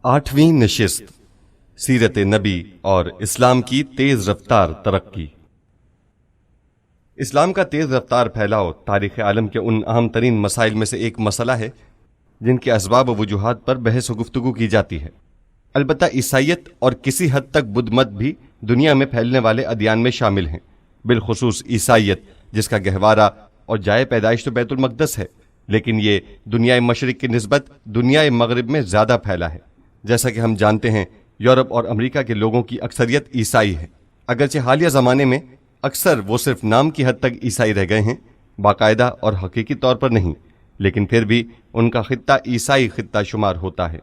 8ویں نشست سیرت نبی اور اسلام کی تیز رفتار ترقی۔ اسلام کا تیز رفتار پھیلاؤ تاریخ عالم کے ان اہم ترین مسائل میں سے ایک مسئلہ ہے جن کے اسباب و وجوہات پر بحث و گفتگو کی جاتی ہے۔ البتہ عیسائیت اور کسی حد تک بدھ مت بھی دنیا میں پھیلنے والے ادیان میں شامل ہیں، بالخصوص عیسائیت جس کا گہوارہ اور جائے پیدائش تو بیت المقدس ہے، لیکن یہ دنیا مشرق کی نسبت دنیا مغرب میں زیادہ پھیلا ہے۔ جیسا کہ ہم جانتے ہیں یورپ اور امریکہ کے لوگوں کی اکثریت عیسائی ہے، اگرچہ حالیہ زمانے میں اکثر وہ صرف نام کی حد تک عیسائی رہ گئے ہیں، باقاعدہ اور حقیقی طور پر نہیں، لیکن پھر بھی ان کا خطہ عیسائی خطہ شمار ہوتا ہے۔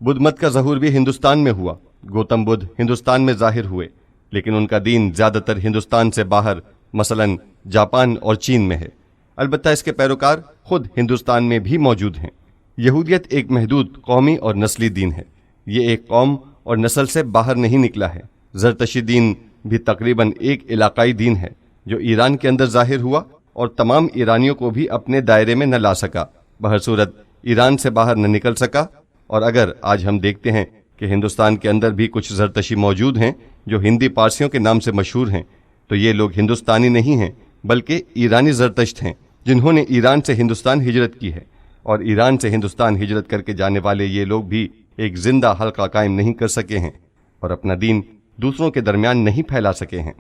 بدھ مت کا ظہور بھی ہندوستان میں ہوا۔ گوتم بدھ ہندوستان میں ظاہر ہوئے، لیکن ان کا دین زیادہ تر ہندوستان سے باہر مثلاً جاپان اور چین میں ہے۔ البتہ اس کے پیروکار خود ہندوستان میں بھی موجود ہیں۔ یہودیت ایک محدود قومی اور نسلی دین ہے، یہ ایک قوم اور نسل سے باہر نہیں نکلا ہے۔ زرتشتی دین بھی تقریباً ایک علاقائی دین ہے جو ایران کے اندر ظاہر ہوا اور تمام ایرانیوں کو بھی اپنے دائرے میں نہ لا سکا، بہرصورت ایران سے باہر نہ نکل سکا۔ اور اگر آج ہم دیکھتے ہیں کہ ہندوستان کے اندر بھی کچھ زرتشی موجود ہیں جو ہندی پارسیوں کے نام سے مشہور ہیں، تو یہ لوگ ہندوستانی نہیں ہیں بلکہ ایرانی زرتشت ہیں جنہوں نے ایران سے ہندوستان ہجرت کی ہے، اور ایران سے ہندوستان ہجرت کر کے جانے والے یہ لوگ بھی ایک زندہ حلقہ قائم نہیں کر سکے ہیں اور اپنا دین دوسروں کے درمیان نہیں پھیلا سکے ہیں۔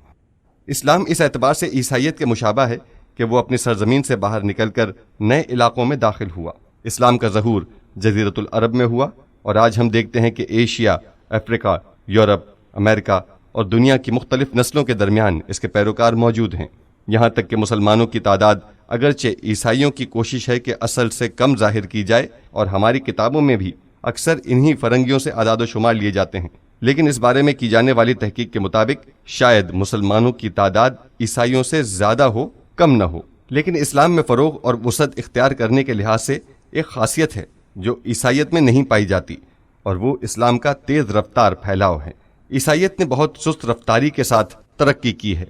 اسلام اس اعتبار سے عیسائیت کے مشابہ ہے کہ وہ اپنی سرزمین سے باہر نکل کر نئے علاقوں میں داخل ہوا۔ اسلام کا ظہور جزیرۃ العرب میں ہوا، اور آج ہم دیکھتے ہیں کہ ایشیا، افریقہ، یورپ، امریکہ اور دنیا کی مختلف نسلوں کے درمیان اس کے پیروکار موجود ہیں۔ یہاں تک کہ مسلمانوں کی تعداد اگرچہ عیسائیوں کی کوشش ہے کہ اصل سے کم ظاہر کی جائے، اور ہماری کتابوں میں بھی اکثر انہی فرنگیوں سے اعداد و شمار لیے جاتے ہیں، لیکن اس بارے میں کی جانے والی تحقیق کے مطابق شاید مسلمانوں کی تعداد عیسائیوں سے زیادہ ہو، کم نہ ہو۔ لیکن اسلام میں فروغ اور وسعت اختیار کرنے کے لحاظ سے ایک خاصیت ہے جو عیسائیت میں نہیں پائی جاتی، اور وہ اسلام کا تیز رفتار پھیلاؤ ہے۔ عیسائیت نے بہت سست رفتاری کے ساتھ ترقی کی ہے،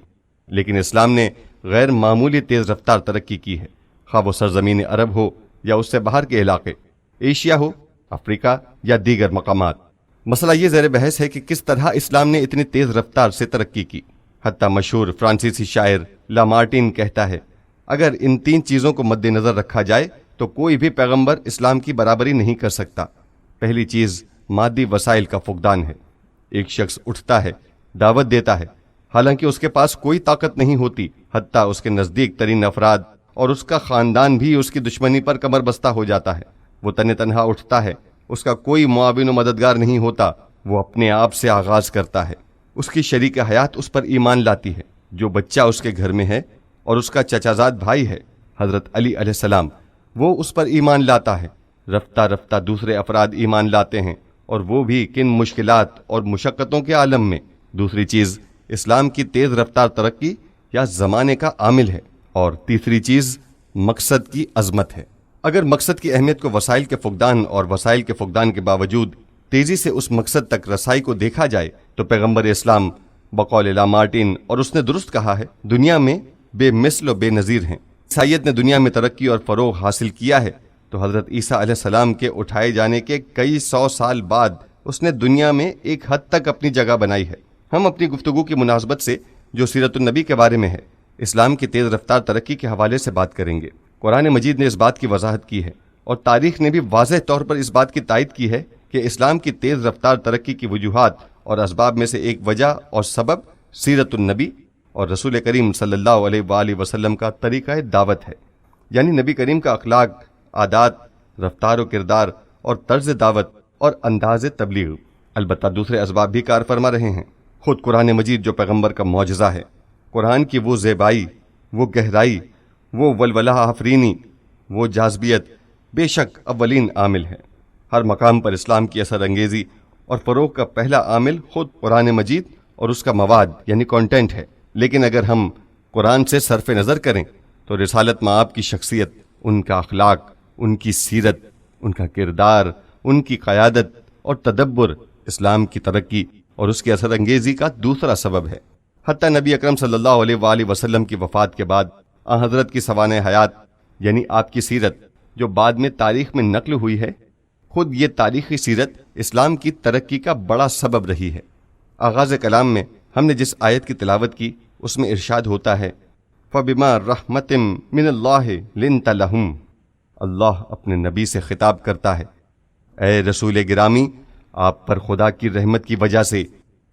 لیکن اسلام نے غیر معمولی تیز رفتار ترقی کی ہے، خواہ وہ سرزمین عرب ہو یا اس سے باہر کے علاقے، ایشیا ہو، افریقہ یا دیگر مقامات۔ مسئلہ یہ زیر بحث ہے کہ کس طرح اسلام نے اتنی تیز رفتار سے ترقی کی۔ حتیٰ مشہور فرانسیسی شاعر لامارٹین کہتا ہے، اگر ان 3 چیزوں کو مد نظر رکھا جائے تو کوئی بھی پیغمبر اسلام کی برابری نہیں کر سکتا۔ پہلی چیز مادی وسائل کا فقدان ہے۔ ایک شخص اٹھتا ہے، دعوت دیتا ہے، حالانکہ اس کے پاس کوئی طاقت نہیں ہوتی، حتیٰ اس کے نزدیک ترین افراد اور اس کا خاندان بھی اس کی دشمنی پر کمر بستہ ہو جاتا ہے۔ وہ تنہا اٹھتا ہے، اس کا کوئی معاون و مددگار نہیں ہوتا، وہ اپنے آپ سے آغاز کرتا ہے۔ اس کی شریک حیات اس پر ایمان لاتی ہے، جو بچہ اس کے گھر میں ہے اور اس کا چچا زاد بھائی ہے حضرت علی علیہ السلام، وہ اس پر ایمان لاتا ہے۔ رفتہ رفتہ دوسرے افراد ایمان لاتے ہیں، اور وہ بھی کن مشکلات اور مشقتوں کے عالم میں۔ دوسری چیز اسلام کی تیز رفتار ترقی یا زمانے کا عامل ہے، اور تیسری چیز مقصد کی عظمت ہے۔ اگر مقصد کی اہمیت کو وسائل کے فقدان اور وسائل کے فقدان کے باوجود تیزی سے اس مقصد تک رسائی کو دیکھا جائے تو پیغمبر اسلام بقول لامارٹین، اور اس نے درست کہا ہے، دنیا میں بے مثل و بے نظیر ہیں۔ عیسائیت نے دنیا میں ترقی اور فروغ حاصل کیا ہے تو حضرت عیسیٰ علیہ السلام کے اٹھائے جانے کے کئی 100 سال بعد اس نے دنیا میں ایک حد تک اپنی جگہ بنائی ہے۔ ہم اپنی گفتگو کی مناسبت سے جو سیرت النبی کے بارے میں ہے، اسلام کی تیز رفتار ترقی کے حوالے سے بات کریں گے۔ قرآن مجید نے اس بات کی وضاحت کی ہے، اور تاریخ نے بھی واضح طور پر اس بات کی تائید کی ہے کہ اسلام کی تیز رفتار ترقی کی وجوہات اور اسباب میں سے ایک وجہ اور سبب سیرت النبی اور رسول کریم صلی اللہ علیہ وآلہ وسلم کا طریقہ دعوت ہے، یعنی نبی کریم کا اخلاق، عادات، رفتار و کردار اور طرز دعوت اور انداز تبلیغ۔ البتہ دوسرے اسباب بھی کار فرما رہے ہیں۔ خود قرآن مجید جو پیغمبر کا معجزہ ہے، قرآن کی وہ زیبائی، وہ گہرائی، وہ ولولہ آفرینی، وہ جاذبیت بے شک اولین عامل ہے۔ ہر مقام پر اسلام کی اثر انگیزی اور فروغ کا پہلا عامل خود قرآن مجید اور اس کا مواد یعنی کانٹینٹ ہے۔ لیکن اگر ہم قرآن سے صرف نظر کریں تو رسالت مآب کی شخصیت، ان کا اخلاق، ان کی سیرت، ان کا کردار، ان کی قیادت اور تدبر اسلام کی ترقی اور اس کی اثر انگیزی کا دوسرا سبب ہے۔ حتیٰ نبی اکرم صلی اللہ علیہ وآلہ وسلم کی وفات کے بعد حضرت کی سوانح حیات یعنی آپ کی سیرت جو بعد میں تاریخ میں نقل ہوئی ہے، خود یہ تاریخی سیرت اسلام کی ترقی کا بڑا سبب رہی ہے۔ آغاز کلام میں ہم نے جس آیت کی تلاوت کی اس میں ارشاد ہوتا ہے فَبِمَا رَحْمَةٍ مِّنَ اللَّهِ لِنْتَ لَهُمْ۔ اللہ اپنے نبی سے خطاب کرتا ہے، اے رسول گرامی، آپ پر خدا کی رحمت کی وجہ سے،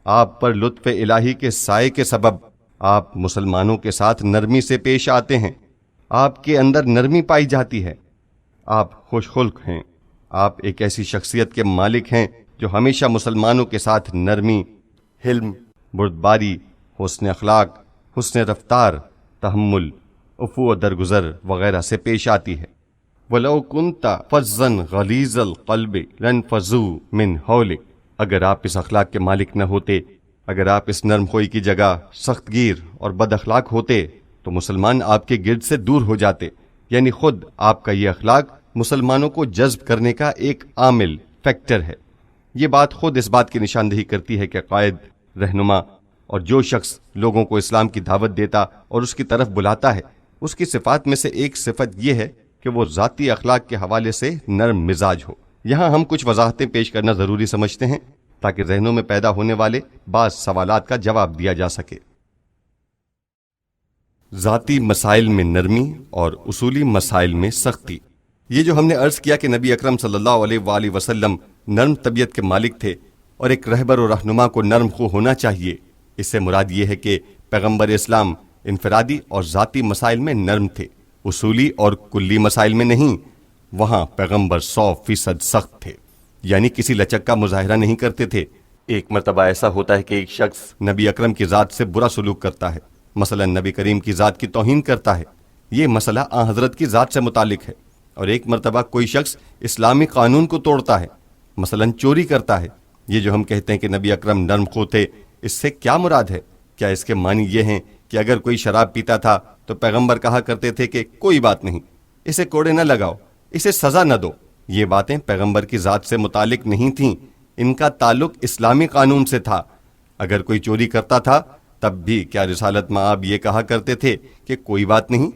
آپ پر لطف الہی کے سائے کے سبب آپ مسلمانوں کے ساتھ نرمی سے پیش آتے ہیں، آپ کے اندر نرمی پائی جاتی ہے، آپ خوش خلق ہیں، آپ ایک ایسی شخصیت کے مالک ہیں جو ہمیشہ مسلمانوں کے ساتھ نرمی، حلم، بردباری، حسن اخلاق، حسن رفتار، تحمل، عفو و درگزر وغیرہ سے پیش آتی ہے۔ وَلَوْ كُنْتَ فَظًّا غَلِيظَ الْقَلْبِ لَانفَضُّوا مِنْ حَوْلِكَ۔ اگر آپ اس اخلاق کے مالک نہ ہوتے، اگر آپ اس نرم خوئی کی جگہ سخت گیر اور بد اخلاق ہوتے تو مسلمان آپ کے گرد سے دور ہو جاتے، یعنی خود آپ کا یہ اخلاق مسلمانوں کو جذب کرنے کا ایک عامل، فیکٹر ہے۔ یہ بات خود اس بات کی نشاندہی کرتی ہے کہ قائد، رہنما اور جو شخص لوگوں کو اسلام کی دعوت دیتا اور اس کی طرف بلاتا ہے، اس کی صفات میں سے ایک صفت یہ ہے کہ وہ ذاتی اخلاق کے حوالے سے نرم مزاج ہو۔ یہاں ہم کچھ وضاحتیں پیش کرنا ضروری سمجھتے ہیں تاکہ ذہنوں میں پیدا ہونے والے بعض سوالات کا جواب دیا جا سکے۔ ذاتی مسائل میں نرمی اور اصولی مسائل میں سختی۔ یہ جو ہم نے عرض کیا کہ نبی اکرم صلی اللہ علیہ وآلہ وسلم نرم طبیعت کے مالک تھے اور ایک رہبر و رہنما کو نرم خو ہونا چاہیے، اس سے مراد یہ ہے کہ پیغمبر اسلام انفرادی اور ذاتی مسائل میں نرم تھے، اصولی اور کلی مسائل میں نہیں۔ وہاں پیغمبر 100% سخت تھے، یعنی کسی لچک کا مظاہرہ نہیں کرتے تھے۔ ایک مرتبہ ایسا ہوتا ہے کہ ایک شخص نبی اکرم کی ذات سے برا سلوک کرتا ہے، مثلا نبی کریم کی ذات کی توہین کرتا ہے، یہ مسئلہ آن حضرت کی ذات سے متعلق ہے۔ اور ایک مرتبہ کوئی شخص اسلامی قانون کو توڑتا ہے، مثلا چوری کرتا ہے۔ یہ جو ہم کہتے ہیں کہ نبی اکرم نرم خو تھے، اس سے کیا مراد ہے؟ کیا اس کے معنی یہ ہیں کہ اگر کوئی شراب پیتا تھا تو پیغمبر کہا کرتے تھے کہ کوئی بات نہیں، اسے کوڑے نہ لگاؤ، اسے سزا نہ دو؟ یہ باتیں پیغمبر کی ذات سے متعلق نہیں تھیں، ان کا تعلق اسلامی قانون سے تھا۔ اگر کوئی چوری کرتا تھا تب بھی کیا رسالت میں آپ یہ کہا کرتے تھے کہ کوئی بات نہیں،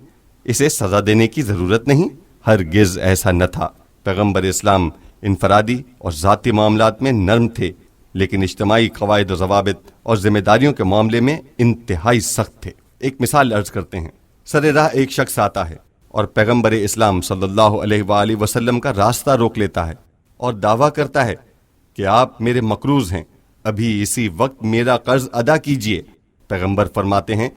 اسے سزا دینے کی ضرورت نہیں؟ ہرگز ایسا نہ تھا۔ پیغمبر اسلام انفرادی اور ذاتی معاملات میں نرم تھے، لیکن اجتماعی قواعد و ضوابط اور ذمہ داریوں کے معاملے میں انتہائی سخت تھے۔ ایک مثال عرض کرتے ہیں۔ سر راہ ایک شخص آتا ہے اور پیغمبر اسلام صلی اللہ علیہ وآلہ وسلم کا راستہ روک لیتا ہے اور دعویٰ کرتا ہے کہ آپ میرے مقروض ہیں، ابھی اسی وقت میرا قرض ادا کیجیے۔ پیغمبر فرماتے ہیں،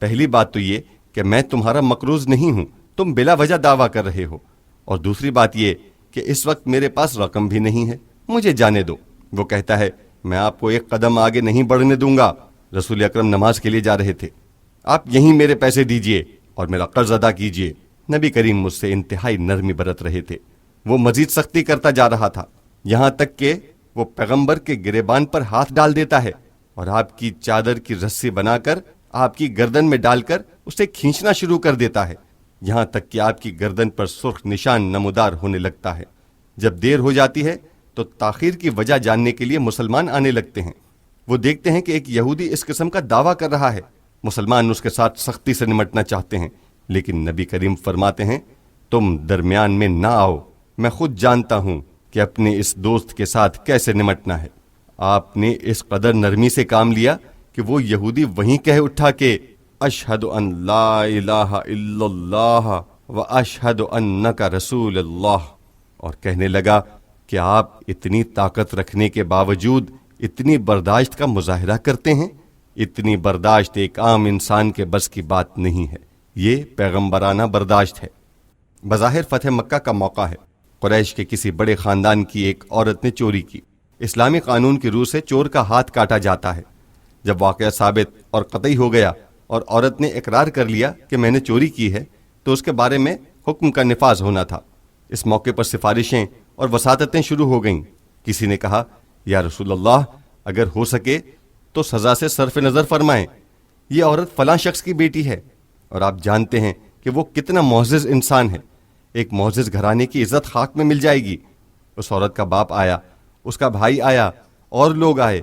پہلی بات تو یہ کہ میں تمہارا مقروض نہیں ہوں، تم بلا وجہ دعویٰ کر رہے ہو، اور دوسری بات یہ کہ اس وقت میرے پاس رقم بھی نہیں ہے، مجھے جانے دو۔ وہ کہتا ہے، میں آپ کو ایک قدم آگے نہیں بڑھنے دوں گا۔ رسول اکرم نماز کے لیے جا رہے تھے، آپ یہیں میرے پیسے دیجئے اور میرا قرض ادا کیجئے۔ نبی کریم مجھ سے انتہائی نرمی برت رہے تھے، وہ مزید سختی کرتا جا رہا تھا، یہاں تک کہ وہ پیغمبر کے گریبان پر ہاتھ ڈال دیتا ہے اور آپ کی چادر کی رسی بنا کر آپ کی گردن میں ڈال کر اسے کھینچنا شروع کر دیتا ہے، یہاں تک کہ آپ کی گردن پر سرخ نشان نمودار ہونے لگتا ہے۔ جب دیر ہو جاتی ہے تو تاخیر کی وجہ جاننے کے لیے مسلمان آنے لگتے ہیں۔ وہ دیکھتے ہیں کہ ایک یہودی اس قسم کا دعویٰ کر رہا ہے، مسلمان اس کے ساتھ سختی سے نمٹنا چاہتے ہیں، لیکن نبی کریم فرماتے ہیں، تم درمیان میں نہ آؤ، میں خود جانتا ہوں کہ اپنے اس دوست کے ساتھ کیسے نمٹنا ہے۔ آپ نے اس قدر نرمی سے کام لیا کہ وہ یہودی وہیں کہہ اٹھا کہ اشہد ان لا الہ الا اللہ و اشہد انک رسول اللہ، اور کہنے لگا کہ آپ اتنی طاقت رکھنے کے باوجود اتنی برداشت کا مظاہرہ کرتے ہیں۔ اتنی برداشت ایک عام انسان کے بس کی بات نہیں ہے، یہ پیغمبرانہ برداشت ہے۔ بظاہر فتح مکہ کا موقع ہے، قریش کے کسی بڑے خاندان کی ایک عورت نے چوری کی، اسلامی قانون کی روح سے چور کا ہاتھ کاٹا جاتا ہے۔ جب واقعہ ثابت اور قطعی ہو گیا اور عورت نے اقرار کر لیا کہ میں نے چوری کی ہے، تو اس کے بارے میں حکم کا نفاذ ہونا تھا۔ اس موقع پر سفارشیں اور وساطتیں شروع ہو گئیں۔ کسی نے کہا، یا رسول اللہ، اگر ہو سکے تو سزا سے صرف نظر فرمائیں، یہ عورت فلاں شخص کی بیٹی ہے اور آپ جانتے ہیں کہ وہ کتنا معزز انسان ہے، ایک معزز گھرانے کی عزت خاک میں مل جائے گی۔ اس عورت کا باپ آیا، اس کا بھائی آیا، اور لوگ آئے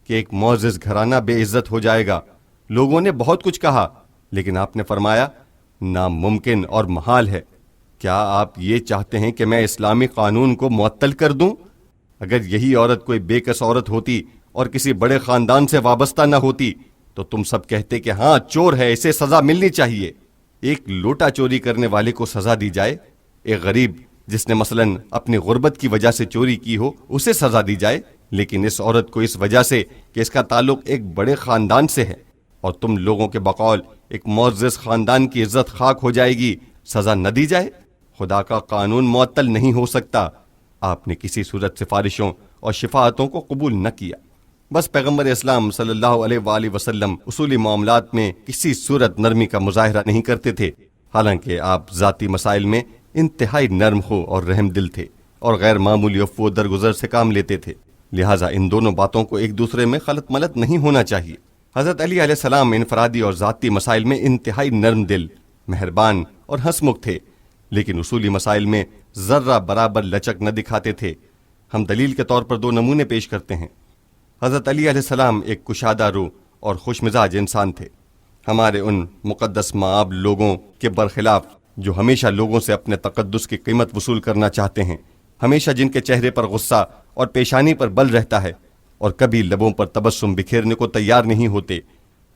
کہ ایک معزز گھرانہ بے عزت ہو جائے گا۔ لوگوں نے بہت کچھ کہا، لیکن آپ نے فرمایا، ناممکن اور محال ہے۔ کیا آپ یہ چاہتے ہیں کہ میں اسلامی قانون کو معطل کر دوں؟ اگر یہی عورت کوئی بے کس عورت ہوتی اور کسی بڑے خاندان سے وابستہ نہ ہوتی تو تم سب کہتے کہ ہاں چور ہے، اسے سزا ملنی چاہیے۔ ایک لوٹا چوری کرنے والے کو سزا دی جائے، ایک غریب جس نے مثلاً اپنی غربت کی وجہ سے چوری کی ہو اسے سزا دی جائے، لیکن اس عورت کو اس وجہ سے کہ اس کا تعلق ایک بڑے خاندان سے ہے اور تم لوگوں کے بقول ایک معزز خاندان کی عزت خاک ہو جائے گی، سزا نہ دی جائے؟ خدا کا قانون معطل نہیں ہو سکتا۔ آپ نے کسی صورت سفارشوں اور شفاعتوں کو قبول نہ کیا۔ بس پیغمبر اسلام صلی اللہ علیہ وآلہ وسلم اصولی معاملات میں کسی صورت نرمی کا مظاہرہ نہیں کرتے تھے، حالانکہ آپ ذاتی مسائل میں انتہائی نرم خو اور رحم دل تھے اور غیر معمولی عفو و درگزر سے کام لیتے تھے، لہٰذا ان دونوں باتوں کو ایک دوسرے میں خلط ملط نہیں ہونا چاہیے۔ حضرت علی علیہ السلام انفرادی اور ذاتی مسائل میں انتہائی نرم دل، مہربان اور ہنسمکھ تھے، لیکن اصولی مسائل میں ذرہ برابر لچک نہ دکھاتے تھے۔ ہم دلیل کے طور پر دو نمونے پیش کرتے ہیں۔ حضرت علی علیہ السلام ایک کشادہ روح اور خوش مزاج انسان تھے۔ ہمارے ان مقدس مآب لوگوں کے برخلاف جو ہمیشہ لوگوں سے اپنے تقدس کی قیمت وصول کرنا چاہتے ہیں، ہمیشہ جن کے چہرے پر غصہ اور پیشانی پر بل رہتا ہے اور کبھی لبوں پر تبسم بکھیرنے کو تیار نہیں ہوتے،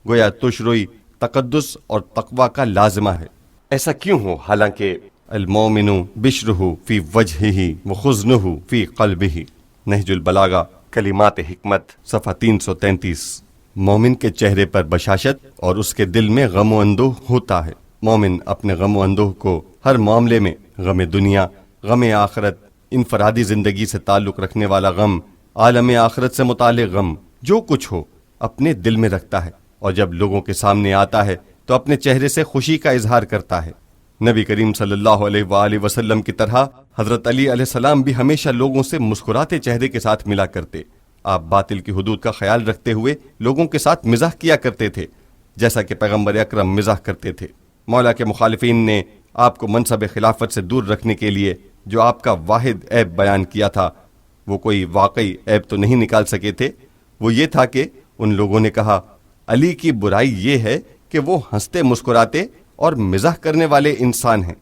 گویا تش روئی تقدس اور تقوی کا لازمہ ہے۔ ایسا کیوں ہو حالانکہ المومن بشرہ فی وجہہ وخزنہ فی قلبہ، نہج البلاغہ کلمات حکمت صفحہ 333۔ مومن کے چہرے پر بشاشت اور اس کے دل میں غم و اندوہ ہوتا ہے۔ مومن اپنے غم و اندوہ کو ہر معاملے میں غم دنیا، غم آخرت، انفرادی زندگی سے تعلق رکھنے والا غم، عالم آخرت سے متعلق غم، جو کچھ ہو اپنے دل میں رکھتا ہے، اور جب لوگوں کے سامنے آتا ہے تو اپنے چہرے سے خوشی کا اظہار کرتا ہے۔ نبی کریم صلی اللہ علیہ وآلہ وسلم کی طرح حضرت علی علیہ السلام بھی ہمیشہ لوگوں سے مسکراتے چہرے کے ساتھ ملا کرتے۔ آپ باطل کی حدود کا خیال رکھتے ہوئے لوگوں کے ساتھ مزاح کیا کرتے تھے، جیسا کہ پیغمبر اکرم مزاح کرتے تھے۔ مولا کے مخالفین نے آپ کو منصب خلافت سے دور رکھنے کے لیے جو آپ کا واحد عیب بیان کیا تھا، وہ کوئی واقعی عیب تو نہیں نکال سکے تھے۔ وہ یہ تھا کہ ان لوگوں نے کہا علی کی برائی یہ ہے کہ وہ ہنستے مسکراتے اور مزاح کرنے والے انسان ہیں۔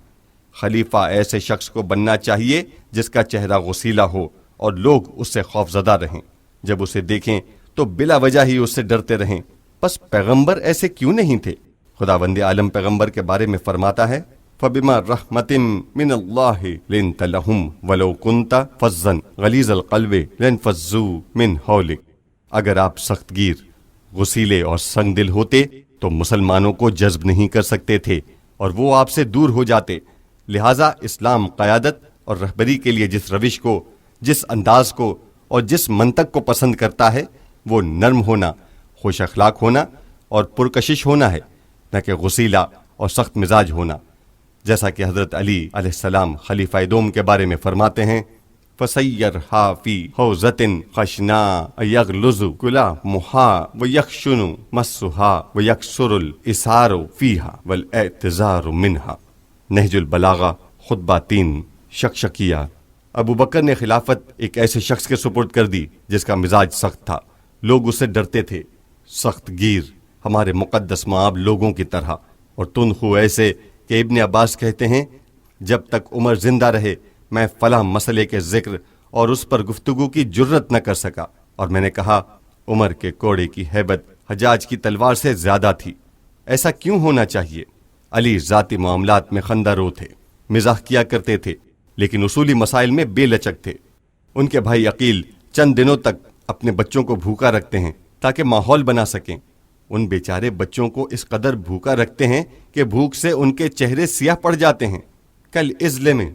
خلیفہ ایسے شخص کو بننا چاہیے جس کا چہرہ غسیلہ ہو اور لوگ اس سے خوف زدہ رہیں، جب اسے دیکھیں تو بلا وجہ ہی اس سے ڈرتے رہیں۔ پس پیغمبر ایسے کیوں نہیں تھے؟ خداوند عالم پیغمبر کے بارے میں فرماتا ہے فَبِمَا رَحْمَةٍ مِّنَ اللَّهِ لِنْتَ لَهُمْ وَلَوْ كُنْتَ فَظًّا غَلِيظَ الْقَلْبِ لَانفَضُّوا مِنْ حَوْلِكَ۔ اگر آپ سخت گیر، غسیلے اور سنگ دل ہوتے تو مسلمانوں کو جذب نہیں کر سکتے تھے اور وہ آپ سے دور ہو جاتے۔ لہٰذا اسلام قیادت اور رہبری کے لیے جس روش کو، جس انداز کو اور جس منطق کو پسند کرتا ہے وہ نرم ہونا، خوش اخلاق ہونا اور پرکشش ہونا ہے، نہ کہ غسیلہ اور سخت مزاج ہونا، جیسا کہ حضرت علی علیہ السلام خلیفہ دوم کے بارے میں فرماتے ہیں فَسَيَّرْهَا فِي حَوْزَةٍ خَشْنَاءَ يَغْلُظُ كُلَامُهَا وَيَخْشُنُ مَسُّهَا وَيَكْسُرُ الْإِسَارُ فِيهَا وَالْاعْتِذَارُ مِنْهَا۔ نہج البلاغہ خطبہ 3 شکشکیہ۔ ابو بکر نے خلافت ایک ایسے شخص کے سپرد کر دی جس کا مزاج سخت تھا، لوگ اس سے ڈرتے تھے، سخت گیر، ہمارے مقدس مآب لوگوں کی طرح، اور تنخو ایسے کہ ابن عباس کہتے ہیں جب تک عمر زندہ رہے میں فلاں مسئلے کے ذکر اور اس پر گفتگو کی جرت نہ کر سکا، اور میں نے کہا عمر کے کوڑے کی ہیبت حجاج کی تلوار سے زیادہ تھی۔ ایسا کیوں ہونا چاہیے؟ علی ذاتی معاملات میں خندہ رو تھے، مزاح کیا کرتے تھے، لیکن اصولی مسائل میں بے لچک تھے۔ ان کے بھائی عقیل چند دنوں تک اپنے بچوں کو بھوکا رکھتے ہیں تاکہ ماحول بنا سکیں۔ ان بیچارے بچوں کو اس قدر بھوکا رکھتے ہیں کہ بھوک سے ان کے چہرے سیاہ پڑ جاتے ہیں، کل ازلے میں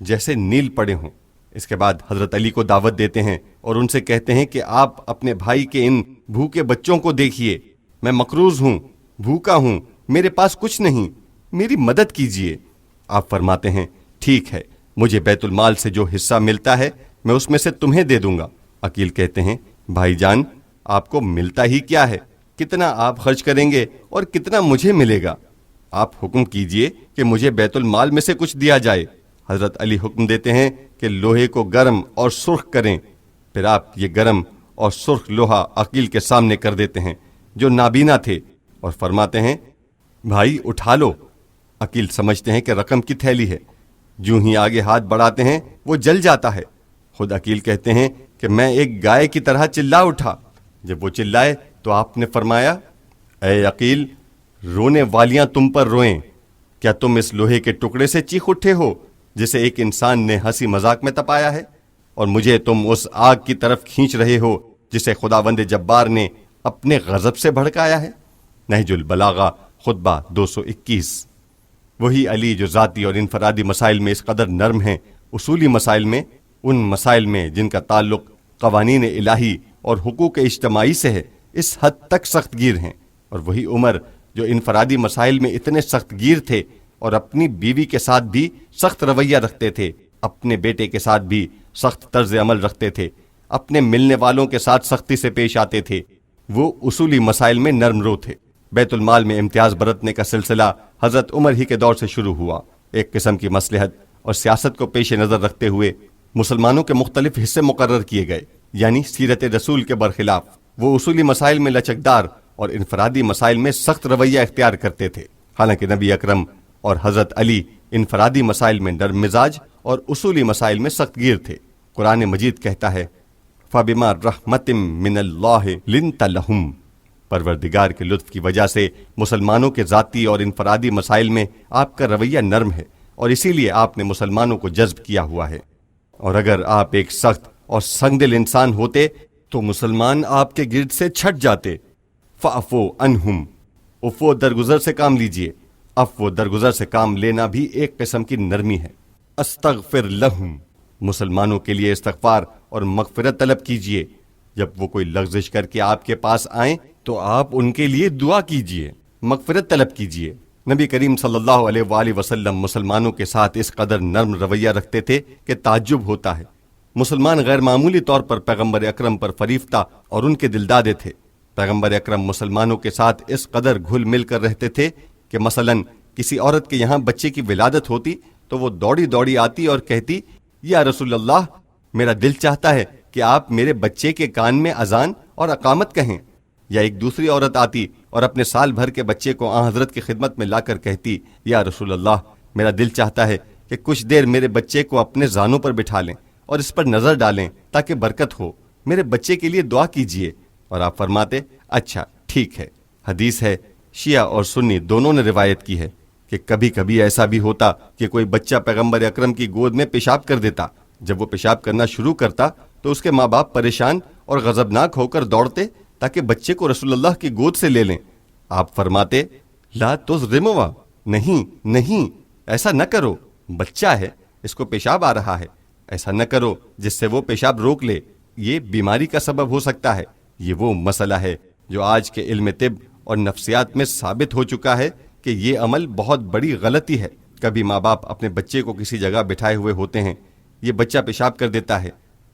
جیسے نیل پڑے ہوں۔ اس کے بعد حضرت علی کو دعوت دیتے ہیں اور ان سے کہتے ہیں کہ آپ اپنے بھائی کے ان بھوکے بچوں کو دیکھیے، میں مقروض ہوں، بھوکا ہوں، میرے پاس کچھ نہیں، میری مدد کیجیے۔ آپ فرماتے ہیں ٹھیک ہے، مجھے بیت المال سے جو حصہ ملتا ہے میں اس میں سے تمہیں دے دوں گا۔ عقیل کہتے ہیں بھائی جان آپ کو ملتا ہی کیا ہے، کتنا آپ خرچ کریں گے اور کتنا مجھے ملے گا؟ آپ حکم کیجئے کہ مجھے بیت المال میں سے کچھ دیا جائے۔ حضرت علی حکم دیتے ہیں کہ لوہے کو گرم اور سرخ کریں، پھر آپ یہ گرم اور سرخ لوہا عقیل کے سامنے کر دیتے ہیں جو نابینا تھے، اور فرماتے ہیں بھائی اٹھا لو۔ عقیل سمجھتے ہیں کہ رقم کی تھیلی ہے، جو ہی آگے ہاتھ بڑھاتے ہیں وہ جل جاتا ہے۔ خود عقیل کہتے ہیں کہ میں ایک گائے کی طرح چلا اٹھا۔ جب وہ چلائے تو آپ نے فرمایا، اے عقیل، رونے والیاں تم پر روئیں، کیا تم اس لوہے کے ٹکڑے سے چیخ اٹھے ہو جسے ایک انسان نے ہنسی مذاق میں تپایا ہے، اور مجھے تم اس آگ کی طرف کھینچ رہے ہو جسے خداوند جبار نے اپنے غضب سے بھڑکایا ہے۔ نہج البلاغہ خطبہ 221۔ وہی علی جو ذاتی اور انفرادی مسائل میں اس قدر نرم ہیں، اصولی مسائل میں، ان مسائل میں جن کا تعلق قوانین الہی اور حقوق اجتماعی سے ہے، اس حد تک سخت گیر ہیں، اور وہی عمر جو انفرادی مسائل میں اتنے سخت گیر تھے اور اپنی بیوی کے ساتھ بھی سخت رویہ رکھتے تھے، اپنے بیٹے کے ساتھ بھی سخت طرز عمل رکھتے تھے، اپنے ملنے والوں کے ساتھ سختی سے پیش آتے تھے، وہ اصولی مسائل میں نرم رو تھے۔ بیت المال میں امتیاز برتنے کا سلسلہ حضرت عمر ہی کے دور سے شروع ہوا۔ ایک قسم کی مصلحت اور سیاست کو پیش نظر رکھتے ہوئے مسلمانوں کے مختلف حصے مقرر کیے گئے، یعنی سیرت رسول کے برخلاف وہ اصولی مسائل میں لچکدار اور انفرادی مسائل میں سخت رویہ اختیار کرتے تھے، حالانکہ نبی اکرم اور حضرت علی انفرادی مسائل میں نرم مزاج اور اصولی مسائل میں سخت گیر تھے۔ قرآن مجید کہتا ہے، فَبِمَا رَحْمَةٍ مِّنَ اللَّهِ لِنْتَ لَهُمْ، پروردگار کے لطف کی وجہ سے مسلمانوں کے ذاتی اور انفرادی مسائل میں آپ کا رویہ نرم ہے، اور اسی لیے آپ نے مسلمانوں کو جذب کیا ہوا ہے۔ اور اگر آپ ایک سخت اور سنگ دل انسان ہوتے تو مسلمان آپ کے گرد سے چھٹ جاتے۔ فَعْفُوا عَنْهُمْ، عفو درگزر سے کام لیجئے۔ عفو درگزر سے کام لینا بھی ایک قسم کی نرمی ہے۔ استغفر لہم، مسلمانوں کے لیے استغفار اور مغفرت طلب کیجئے۔ جب وہ کوئی لغزش کر کے آپ کے پاس آئیں تو آپ ان کے لیے دعا کیجئے، مغفرت طلب کیجئے۔ نبی کریم صلی اللہ علیہ وآلہ وسلم مسلمانوں کے ساتھ اس قدر نرم رویہ رکھتے تھے کہ تعجب ہوتا ہے۔ مسلمان غیر معمولی طور پر پیغمبر اکرم پر فریفتہ اور ان کے دلدادے تھے۔ پیغمبر اکرم مسلمانوں کے ساتھ اس قدر گھل مل کر رہتے تھے کہ مثلاً کسی عورت کے یہاں بچے کی ولادت ہوتی تو وہ دوڑی دوڑی آتی اور کہتی، یا رسول اللہ، میرا دل چاہتا ہے کہ آپ میرے بچے کے کان میں اذان اور اقامت کہیں۔ یا ایک دوسری عورت آتی اور اپنے سال بھر کے بچے کو آن حضرت کی خدمت میں لا کر کہتی، یا رسول اللہ، میرا دل چاہتا ہے کہ کچھ دیر میرے بچے کو اپنے زانوں پر بٹھا لیں اور اس پر نظر ڈالیں تاکہ برکت ہو، میرے بچے کے لیے دعا کیجئے۔ اور آپ فرماتے، اچھا ٹھیک ہے۔ حدیث ہے، شیعہ اور سنی دونوں نے روایت کی ہے کہ کبھی کبھی ایسا بھی ہوتا کہ کوئی بچہ پیغمبر اکرم کی گود میں پیشاب کر دیتا۔ جب وہ پیشاب کرنا شروع کرتا تو اس کے ماں باپ پریشان اور غضبناک ہو کر دوڑتے تاکہ بچے کو رسول اللہ کی گود سے لے لیں۔ آپ فرماتے، لا تظلموا، نہیں، ایسا نہ کرو، بچہ ہے، اس کو پیشاب آ رہا ہے، ایسا نہ کرو جس سے وہ پیشاب روک لے، یہ بیماری کا سبب ہو سکتا ہے۔ یہ وہ مسئلہ ہے جو آج کے علم طب اور نفسیات میں ثابت ہو چکا ہے کہ یہ عمل بہت بڑی غلطی ہے۔ کبھی ماں باپ اپنے بچے کو کسی جگہ بٹھائے ہوئے ہوتے ہیں، یہ بچہ پیشاب کر دیتا ہے،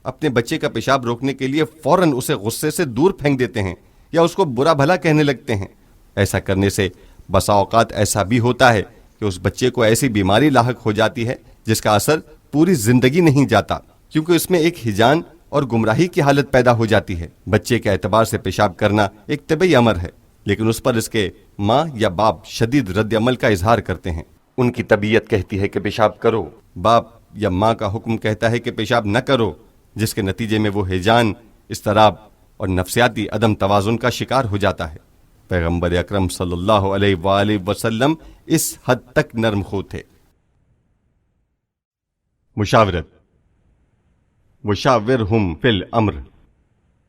اپنے بچے کا پیشاب روکنے کے لیے فوراً اسے غصے سے دور پھینک دیتے ہیں یا اس کو برا بھلا کہنے لگتے ہیں۔ ایسا کرنے سے بسا اوقات ایسا بھی ہوتا ہے کہ اس بچے کو ایسی بیماری لاحق ہو جاتی ہے جس کا اثر پوری زندگی نہیں جاتا، کیونکہ اس میں ایک ہجان اور گمراہی کی حالت پیدا ہو جاتی ہے۔ بچے کے اعتبار سے پیشاب کرنا ایک طبعی امر ہے، لیکن اس پر اس کے ماں یا باپ شدید رد عمل کا اظہار کرتے ہیں۔ ان کی طبیعت کہتی ہے کہ پیشاب کرو، باپ یا ماں کا حکم کہتا ہے کہ پیشاب نہ کرو، جس کے نتیجے میں وہ ہیجان، اضطراب اور نفسیاتی عدم توازن کا شکار ہو جاتا ہے۔ پیغمبر اکرم صلی اللہ علیہ وآلہ وسلم اس حد تک نرم خو تھے۔ مشاورت، وشاورہم فی الامر،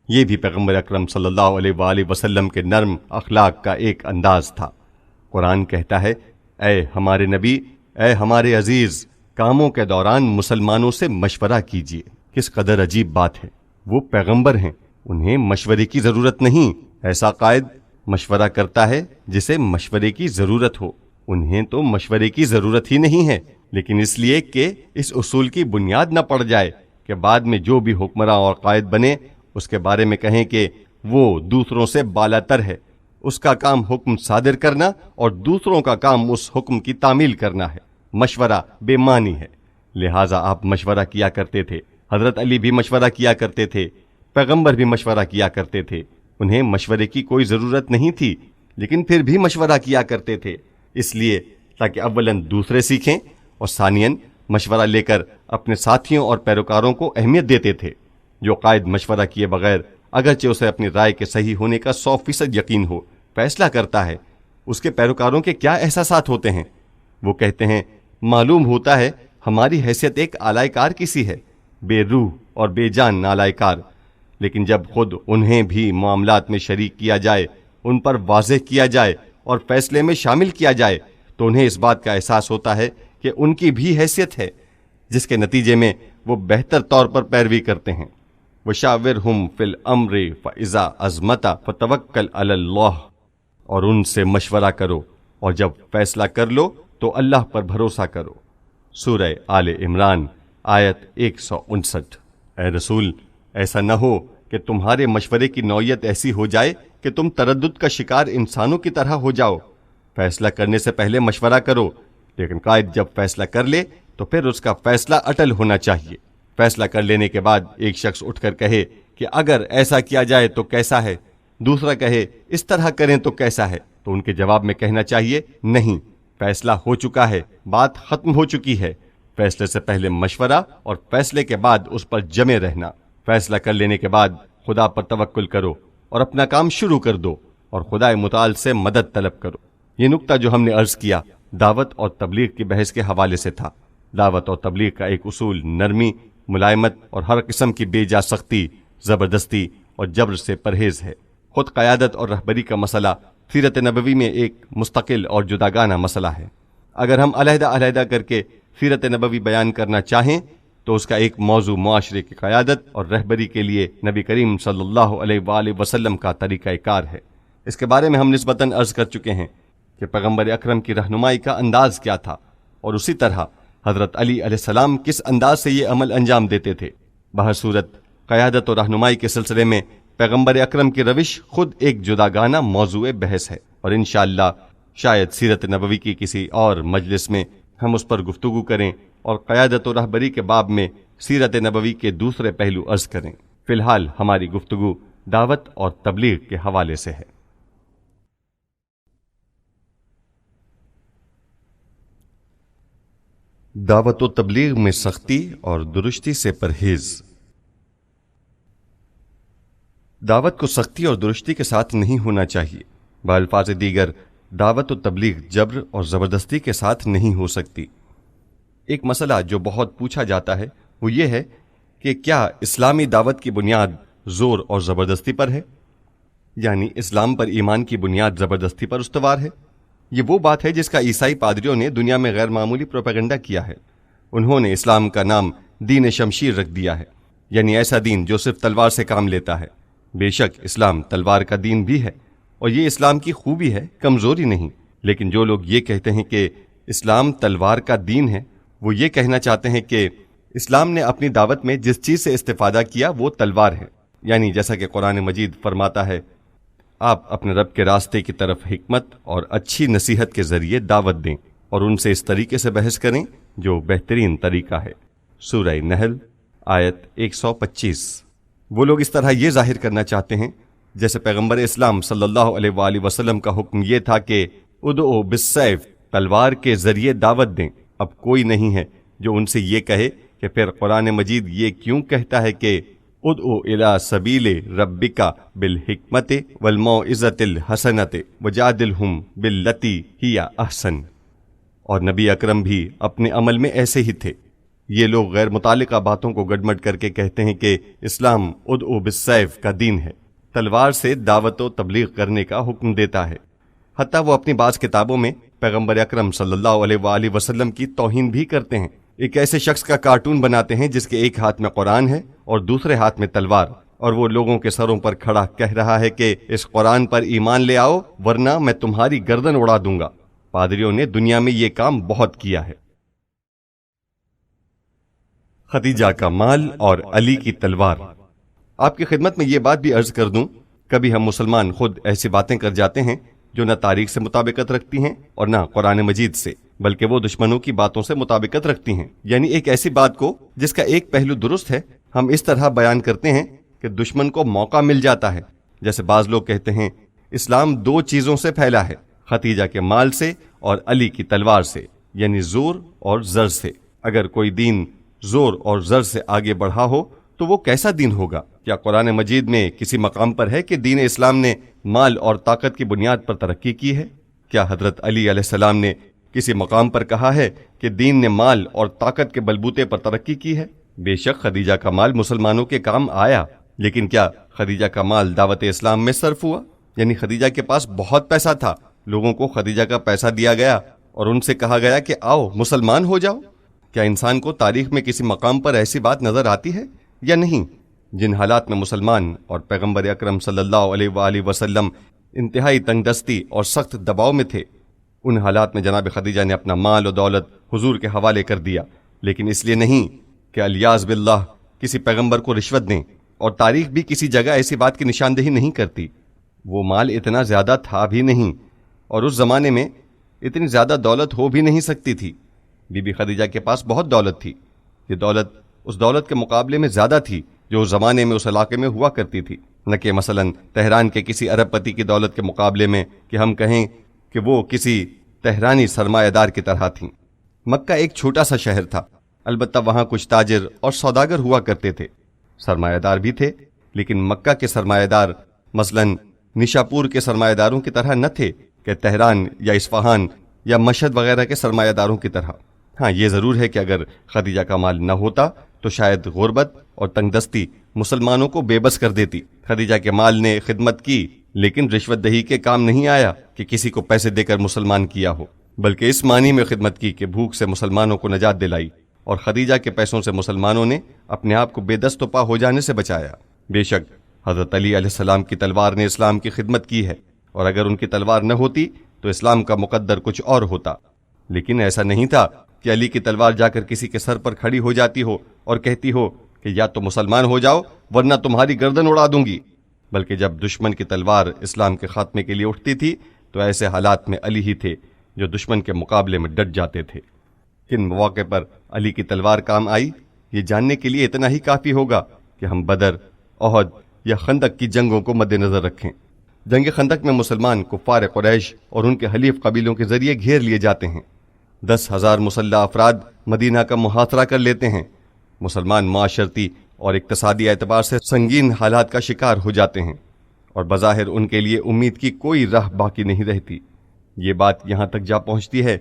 یہ بھی پیغمبر اکرم صلی اللہ علیہ وآلہ وسلم کے نرم اخلاق کا ایک انداز تھا۔ قرآن کہتا ہے، اے ہمارے نبی، اے ہمارے عزیز، کاموں کے دوران مسلمانوں سے مشورہ کیجیے۔ کس قدر عجیب بات ہے، وہ پیغمبر ہیں، انہیں مشورے کی ضرورت نہیں۔ ایسا قائد مشورہ کرتا ہے جسے مشورے کی ضرورت ہو، انہیں تو مشورے کی ضرورت ہی نہیں ہے، لیکن اس لیے کہ اس اصول کی بنیاد نہ پڑ جائے کہ بعد میں جو بھی حکمراں اور قائد بنے اس کے بارے میں کہیں کہ وہ دوسروں سے بالا تر ہے، اس کا کام حکم صادر کرنا اور دوسروں کا کام اس حکم کی تعمیل کرنا ہے۔ مشورہ بے معنی ہے، لہٰذا آپ مشورہ کیا کرتے تھے۔ حضرت علی بھی مشورہ کیا کرتے تھے، پیغمبر بھی مشورہ کیا کرتے تھے، انہیں مشورے کی کوئی ضرورت نہیں تھی، لیکن پھر بھی مشورہ کیا کرتے تھے، اس لیے تاکہ اولاً دوسرے سیکھیں اور ثانیاً مشورہ لے کر اپنے ساتھیوں اور پیروکاروں کو اہمیت دیتے تھے۔ جو قائد مشورہ کیے بغیر، اگرچہ اسے اپنی رائے کے صحیح ہونے کا 100% یقین ہو، فیصلہ کرتا ہے، اس کے پیروکاروں کے کیا احساسات ہوتے ہیں؟ وہ کہتے ہیں معلوم ہوتا ہے ہماری حیثیت ایک آلائے کار کسی ہے، بے روح اور بے جان نالائے کار۔ لیکن جب خود انہیں بھی معاملات میں شریک کیا جائے، ان پر واضح کیا جائے اور فیصلے میں شامل کیا جائے، تو انہیں اس بات کا احساس ہوتا ہے کہ ان کی بھی حیثیت ہے، جس کے نتیجے میں وہ بہتر طور پر پیروی کرتے ہیں۔ وَشَاوِرْهُمْ فِي الْأَمْرِ فَإِذَا عَزْمَتَ فَتَوَكَّلْ عَلَى اللَّهِ، اور ان سے مشورہ کرو، اور جب فیصلہ کر لو تو اللہ پر بھروسہ کرو۔ سورہ آل عمران آیت 159۔ اے رسول، ایسا نہ ہو کہ تمہارے مشورے کی نوعیت ایسی ہو جائے کہ تم تردد کا شکار انسانوں کی طرح ہو جاؤ۔ فیصلہ کرنے سے پہلے مشورہ کرو، لیکن قائد جب فیصلہ کر لے تو پھر اس کا فیصلہ اٹل ہونا چاہیے۔ فیصلہ کر لینے کے بعد ایک شخص اٹھ کر کہے کہ اگر ایسا کیا جائے تو کیسا ہے، دوسرا کہے اس طرح کریں تو کیسا ہے، تو ان کے جواب میں کہنا چاہیے نہیں، فیصلہ ہو چکا ہے، بات ختم ہو چکی ہے۔ فیصلے سے پہلے مشورہ اور فیصلے کے بعد اس پر جمے رہنا۔ فیصلہ کر لینے کے بعد خدا پر توکل کرو اور اپنا کام شروع کر دو، اور خدا متعال سے مدد طلب کرو۔ یہ نکتہ جو ہم نے عرض کیا دعوت اور تبلیغ کی بحث کے حوالے سے تھا۔ دعوت اور تبلیغ کا ایک اصول نرمی، ملائمت اور ہر قسم کی بے جا سختی، زبردستی اور جبر سے پرہیز ہے۔ خود قیادت اور رہبری کا مسئلہ سیرت نبوی میں ایک مستقل اور جداگانہ مسئلہ ہے۔ اگر ہم علیحدہ علیحدہ کر کے سیرت نبوی بیان کرنا چاہیں تو اس کا ایک موضوع معاشرے کی قیادت اور رہبری کے لیے نبی کریم صلی اللہ علیہ وآلہ وسلم کا طریقہ کار ہے۔ اس کے بارے میں ہم نسبتاً عرض کر چکے ہیں کہ پیغمبر اکرم کی رہنمائی کا انداز کیا تھا، اور اسی طرح حضرت علی علیہ السلام کس انداز سے یہ عمل انجام دیتے تھے۔ بہرصورت قیادت اور رہنمائی کے سلسلے میں پیغمبر اکرم کی روش خود ایک جداگانہ موضوع بحث ہے، اور انشاءاللہ شاید سیرت نبوی کی کسی اور مجلس میں ہم اس پر گفتگو کریں اور قیادت و رہبری کے باب میں سیرت نبوی کے دوسرے پہلو عرض کریں۔ فی الحال ہماری گفتگو دعوت اور تبلیغ کے حوالے سے ہے۔ دعوت و تبلیغ میں سختی اور درستی سے پرہیز۔ دعوت کو سختی اور درستی کے ساتھ نہیں ہونا چاہیے۔ بالفاظ دیگر دعوت و تبلیغ جبر اور زبردستی کے ساتھ نہیں ہو سکتی۔ ایک مسئلہ جو بہت پوچھا جاتا ہے وہ یہ ہے کہ کیا اسلامی دعوت کی بنیاد زور اور زبردستی پر ہے؟ یعنی اسلام پر ایمان کی بنیاد زبردستی پر استوار ہے؟ یہ وہ بات ہے جس کا عیسائی پادریوں نے دنیا میں غیر معمولی پروپیگنڈا کیا ہے۔ انہوں نے اسلام کا نام دین شمشیر رکھ دیا ہے، یعنی ایسا دین جو صرف تلوار سے کام لیتا ہے۔ بے شک اسلام تلوار کا دین بھی ہے، اور یہ اسلام کی خوبی ہے، کمزوری نہیں۔ لیکن جو لوگ یہ کہتے ہیں کہ اسلام تلوار کا دین ہے، وہ یہ کہنا چاہتے ہیں کہ اسلام نے اپنی دعوت میں جس چیز سے استفادہ کیا وہ تلوار ہے، یعنی جیسا کہ قرآن مجید فرماتا ہے آپ اپنے رب کے راستے کی طرف حکمت اور اچھی نصیحت کے ذریعے دعوت دیں اور ان سے اس طریقے سے بحث کریں جو بہترین طریقہ ہے۔ سورہ نحل آیت 125۔ وہ لوگ اس طرح یہ ظاہر کرنا چاہتے ہیں جیسے پیغمبر اسلام صلی اللہ علیہ وآلہ وسلم کا حکم یہ تھا کہ ادعو بالسیف، تلوار کے ذریعے دعوت دیں۔ اب کوئی نہیں ہے جو ان سے یہ کہے کہ پھر قرآن مجید یہ کیوں کہتا ہے کہ ادعو الی سبیل ربک بالحکمت والموعظۃ الحسنۃ وجادلہم باللتی ہی احسن۔ اور نبی اکرم بھی اپنے عمل میں ایسے ہی تھے۔ یہ لوگ غیر متعلقہ باتوں کو گڈمڈ کر کے کہتے ہیں کہ اسلام ادعو بالسیف کا دین ہے، تلوار سے دعوت و تبلیغ کرنے کا حکم دیتا ہے۔ حتیٰ وہ اپنی بعض کتابوں میں پیغمبر اکرم صلی اللہ علیہ وآلہ وسلم کی توہین بھی کرتے ہیں۔ ایک ایسے شخص کا کارٹون بناتے ہیں جس کے ایک ہاتھ میں قرآن ہے اور دوسرے ہاتھ میں تلوار، اور وہ لوگوں کے سروں پر کھڑا کہہ رہا ہے کہ اس قرآن پر ایمان لے آؤ ورنہ میں تمہاری گردن اڑا دوں گا۔ پادریوں نے دنیا میں یہ کام بہت کیا ہے۔ خدیجہ کا مال اور علی کی تلوار۔ آپ کی خدمت میں یہ بات بھی عرض کر دوں، کبھی ہم مسلمان خود ایسی باتیں کر جاتے ہیں جو نہ تاریخ سے مطابقت رکھتی ہیں اور نہ قرآن مجید سے، بلکہ وہ دشمنوں کی باتوں سے مطابقت رکھتی ہیں۔ یعنی ایک ایسی بات کو جس کا ایک پہلو درست ہے ہم اس طرح بیان کرتے ہیں کہ دشمن کو موقع مل جاتا ہے۔ جیسے بعض لوگ کہتے ہیں اسلام دو چیزوں سے پھیلا ہے، خدیجہ کے مال سے اور علی کی تلوار سے، یعنی زور اور زر سے۔ اگر کوئی دین زور اور زر سے آگے بڑھا ہو تو وہ کیسا دین ہوگا؟ کیا قرآن مجید میں کسی مقام پر ہے کہ دین اسلام نے مال اور طاقت کی بنیاد پر ترقی کی ہے؟ کیا حضرت علی علیہ السلام نے کسی مقام پر کہا ہے کہ دین نے مال اور طاقت کے بلبوتے پر ترقی کی ہے؟ بے شک خدیجہ کا مال مسلمانوں کے کام آیا، لیکن کیا خدیجہ کا مال دعوت اسلام میں صرف ہوا؟ یعنی خدیجہ کے پاس بہت پیسہ تھا، لوگوں کو خدیجہ کا پیسہ دیا گیا اور ان سے کہا گیا کہ آؤ مسلمان ہو جاؤ۔ کیا انسان کو تاریخ میں کسی مقام پر ایسی بات نظر آتی ہے یا نہیں؟ جن حالات میں مسلمان اور پیغمبر اکرم صلی اللہ علیہ وآلہ وسلم انتہائی تنگ دستی اور سخت دباؤ میں تھے، ان حالات میں جناب خدیجہ نے اپنا مال و دولت حضور کے حوالے کر دیا، لیکن اس لیے نہیں کہ الیاذ باللہ کسی پیغمبر کو رشوت دیں، اور تاریخ بھی کسی جگہ ایسی بات کی نشاندہی نہیں کرتی۔ وہ مال اتنا زیادہ تھا بھی نہیں، اور اس زمانے میں اتنی زیادہ دولت ہو بھی نہیں سکتی تھی۔ بی بی خدیجہ کے پاس بہت دولت تھی، یہ دولت اس دولت کے مقابلے میں زیادہ تھی جو اس زمانے میں اس علاقے میں ہوا کرتی تھی، نہ کہ مثلا تہران کے کسی عرب پتی کی دولت کے مقابلے میں کہ ہم کہیں کہ وہ کسی تہرانی سرمایہ دار کی طرح تھیں۔ مکہ ایک چھوٹا سا شہر تھا، البتہ وہاں کچھ تاجر اور سوداگر ہوا کرتے تھے، سرمایہ دار بھی تھے، لیکن مکہ کے سرمایہ دار مثلا نشاپور کے سرمایہ داروں کی طرح نہ تھے کہ تہران یا اصفہان یا مشہد وغیرہ کے سرمایہ داروں کی طرح۔ ہاں یہ ضرور ہے کہ اگر خدیجہ کا مال نہ ہوتا تو شاید غربت اور تنگ دستی مسلمانوں کو بے بس کر دیتی۔ خدیجہ کے مال نے خدمت کی، لیکن رشوت دہی کے کام نہیں آیا کہ کسی کو پیسے دے کر مسلمان کیا ہو، بلکہ اس معنی میں خدمت کی کہ بھوک سے مسلمانوں کو نجات دلائی، اور خدیجہ کے پیسوں سے مسلمانوں نے اپنے آپ کو بے دست و پا ہو جانے سے بچایا۔ بے شک حضرت علی علیہ السلام کی تلوار نے اسلام کی خدمت کی ہے، اور اگر ان کی تلوار نہ ہوتی تو اسلام کا مقدر کچھ اور ہوتا، لیکن ایسا نہیں تھا کہ علی کی تلوار جا کر کسی کے سر پر کھڑی ہو جاتی ہو اور کہتی ہو کہ یا تو مسلمان ہو جاؤ ورنہ تمہاری گردن اڑا دوں گی، بلکہ جب دشمن کی تلوار اسلام کے خاتمے کے لیے اٹھتی تھی تو ایسے حالات میں علی ہی تھے جو دشمن کے مقابلے میں ڈٹ جاتے تھے۔ کن مواقع پر علی کی تلوار کام آئی، یہ جاننے کے لیے اتنا ہی کافی ہوگا کہ ہم بدر، احد یا خندق کی جنگوں کو مد نظر رکھیں۔ جنگ خندق میں مسلمان کفار قریش اور ان کے حلیف قبیلوں کے ذریعے گھیر لیے جاتے ہیں، 10,000 مسلح افراد مدینہ کا محاصرہ کر لیتے ہیں، مسلمان معاشرتی اور اقتصادی اعتبار سے سنگین حالات کا شکار ہو جاتے ہیں، اور بظاہر ان کے لیے امید کی کوئی راہ باقی نہیں رہتی۔ یہ بات یہاں تک جا پہنچتی ہے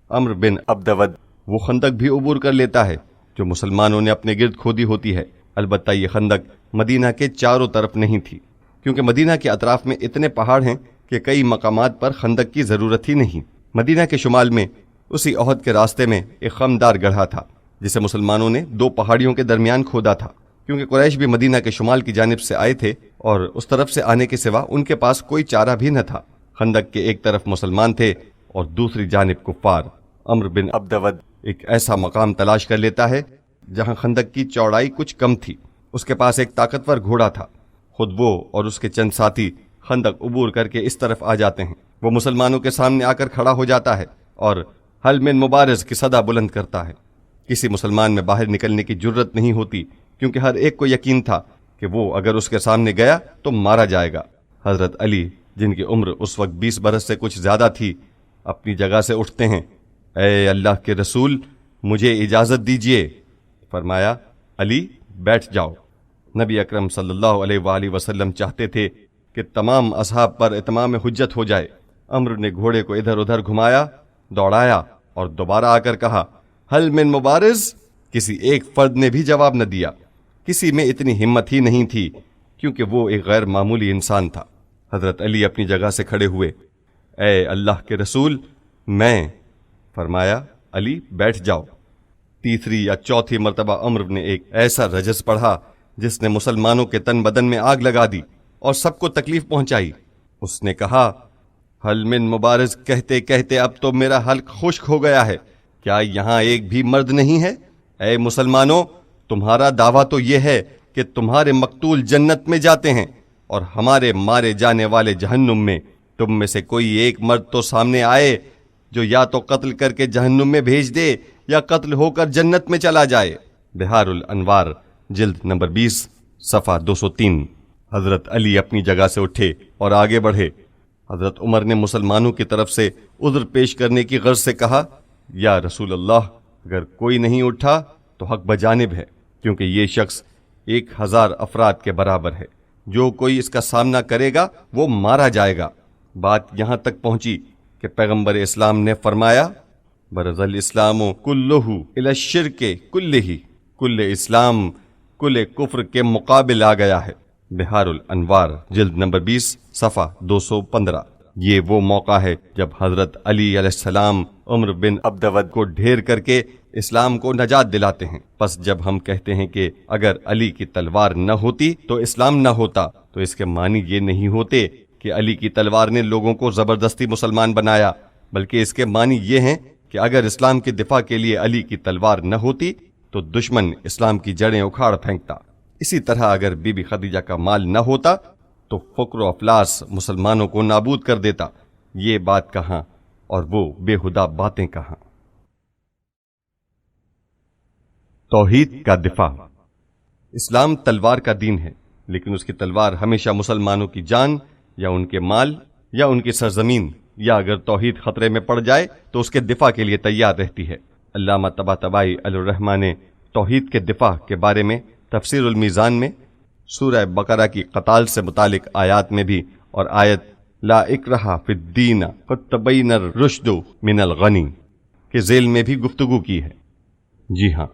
عمرو بن عبدود وہ خندق بھی عبور کر لیتا ہے جو مسلمانوں نے اپنے گرد کھودی ہوتی ہے، البتہ یہ خندق مدینہ کے چاروں طرف نہیں تھی، کیونکہ مدینہ کے اطراف میں اتنے پہاڑ ہیں کہ کئی مقامات پر خندق کی ضرورت ہی نہیں۔ مدینہ کے شمال میں اسی احد کے راستے میں ایک خمدار گڑھا تھا جسے مسلمانوں نے 2 پہاڑیوں کے درمیان کھودا تھا، کیونکہ قریش بھی مدینہ کے شمال کی جانب سے آئے تھے اور اس طرف سے آنے کے سوا ان کے پاس کوئی چارہ بھی نہ تھا۔ خندق کے ایک طرف مسلمان تھے اور دوسری جانب کفار۔ عمرو بن عبدود ایک ایسا مقام تلاش کر لیتا ہے جہاں خندق کی چوڑائی کچھ کم تھی، اس کے پاس ایک طاقتور گھوڑا تھا، خود وہ اور اس کے چند ساتھی خندق عبور کر کے اس طرف آ جاتے ہیں۔ وہ مسلمانوں کے سامنے آ کر کھڑا ہو جاتا ہے اور حل من مبارز کی صدا بلند کرتا ہے۔ کسی مسلمان میں باہر نکلنے کی جرت نہیں ہوتی، کیونکہ ہر ایک کو یقین تھا کہ وہ اگر اس کے سامنے گیا تو مارا جائے گا۔ حضرت علی جن کی عمر اس وقت 20 برس سے کچھ زیادہ تھی اپنی جگہ سے اٹھتے ہیں، اے اللہ کے رسول مجھے اجازت دیجیے۔ فرمایا علی بیٹھ جاؤ۔ نبی اکرم صلی اللہ علیہ وآلہ وسلم چاہتے تھے کہ تمام اصحاب پر اتمام حجت ہو جائے۔ عمرو نے گھوڑے کو ادھر ادھر گھمایا، دوڑایا اور دوبارہ آ کر کہا حل من مبارز۔ کسی ایک فرد نے بھی جواب نہ دیا، کسی میں اتنی ہمت ہی نہیں تھی، کیونکہ وہ ایک غیر معمولی انسان تھا۔ حضرت علی اپنی جگہ سے کھڑے ہوئے، اے اللہ کے رسول میں۔ فرمایا علی بیٹھ جاؤ۔ تیسری یا چوتھی مرتبہ عمرو نے ایک ایسا رجز پڑھا جس نے مسلمانوں کے تن بدن میں آگ لگا دی اور سب کو تکلیف پہنچائی۔ اس نے کہا حل من مبارز کہتے کہتے اب تو میرا حلق خشک ہو گیا ہے، کیا یہاں ایک بھی مرد نہیں ہے؟ اے مسلمانوں، تمہارا دعویٰ تو یہ ہے کہ تمہارے مقتول جنت میں جاتے ہیں اور ہمارے مارے جانے والے جہنم میں۔ تم میں سے کوئی ایک مرد تو سامنے آئے جو یا تو قتل کر کے جہنم میں بھیج دے یا قتل ہو کر جنت میں چلا جائے۔ بہار الانوار جلد نمبر 20 صفحہ 203۔ حضرت علی اپنی جگہ سے اٹھے اور آگے بڑھے۔ حضرت عمر نے مسلمانوں کی طرف سے عذر پیش کرنے کی غرض سے کہا یا رسول اللہ اگر کوئی نہیں اٹھا تو حق بجانب ہے، کیونکہ یہ شخص 1000 افراد کے برابر ہے۔ جو کوئی اس کا سامنا کرے گا وہ مارا جائے گا۔ بات یہاں تک پہنچی کہ پیغمبر اسلام نے فرمایا برز الاسلام کلہ الی الشرک کلہ، کل اسلام کل کفر کے مقابل آ گیا ہے۔ بہار الانوار جلد نمبر 20 صفحہ 215۔ یہ وہ موقع ہے جب حضرت علی علیہ السلام عمر بن عبدود کو ڈھیر کر کے اسلام کو نجات دلاتے ہیں۔ پس جب ہم کہتے ہیں کہ اگر علی کی تلوار نہ ہوتی تو اسلام نہ ہوتا، تو اس کے معنی یہ نہیں ہوتے کہ علی کی تلوار نے لوگوں کو زبردستی مسلمان بنایا، بلکہ اس کے معنی یہ ہیں کہ اگر اسلام کے دفاع کے لیے علی کی تلوار نہ ہوتی تو دشمن اسلام کی جڑیں اکھاڑ پھینکتا۔ اسی طرح اگر بی بی خدیجہ کا مال نہ ہوتا تو فقر و افلاس مسلمانوں کو نابود کر دیتا۔ یہ بات کہاں اور وہ بے ہدہ باتیں کہاں۔ توحید کا دفاع۔ اسلام تلوار کا دین ہے، لیکن اس کی تلوار ہمیشہ مسلمانوں کی جان یا ان کے مال یا ان کی سرزمین، یا اگر توحید خطرے میں پڑ جائے تو اس کے دفاع کے لیے تیار رہتی ہے۔ علامہ طباطبائی علیہ الرحمہ نے توحید کے دفاع کے بارے میں تفسیر المیزان میں سورہ بقرہ کی قتال سے متعلق آیات میں بھی اور آیت لا اکرہ فی الدین قد تبین الرشد من الغی کے ذیل میں بھی گفتگو کی ہے۔ جی ہاں،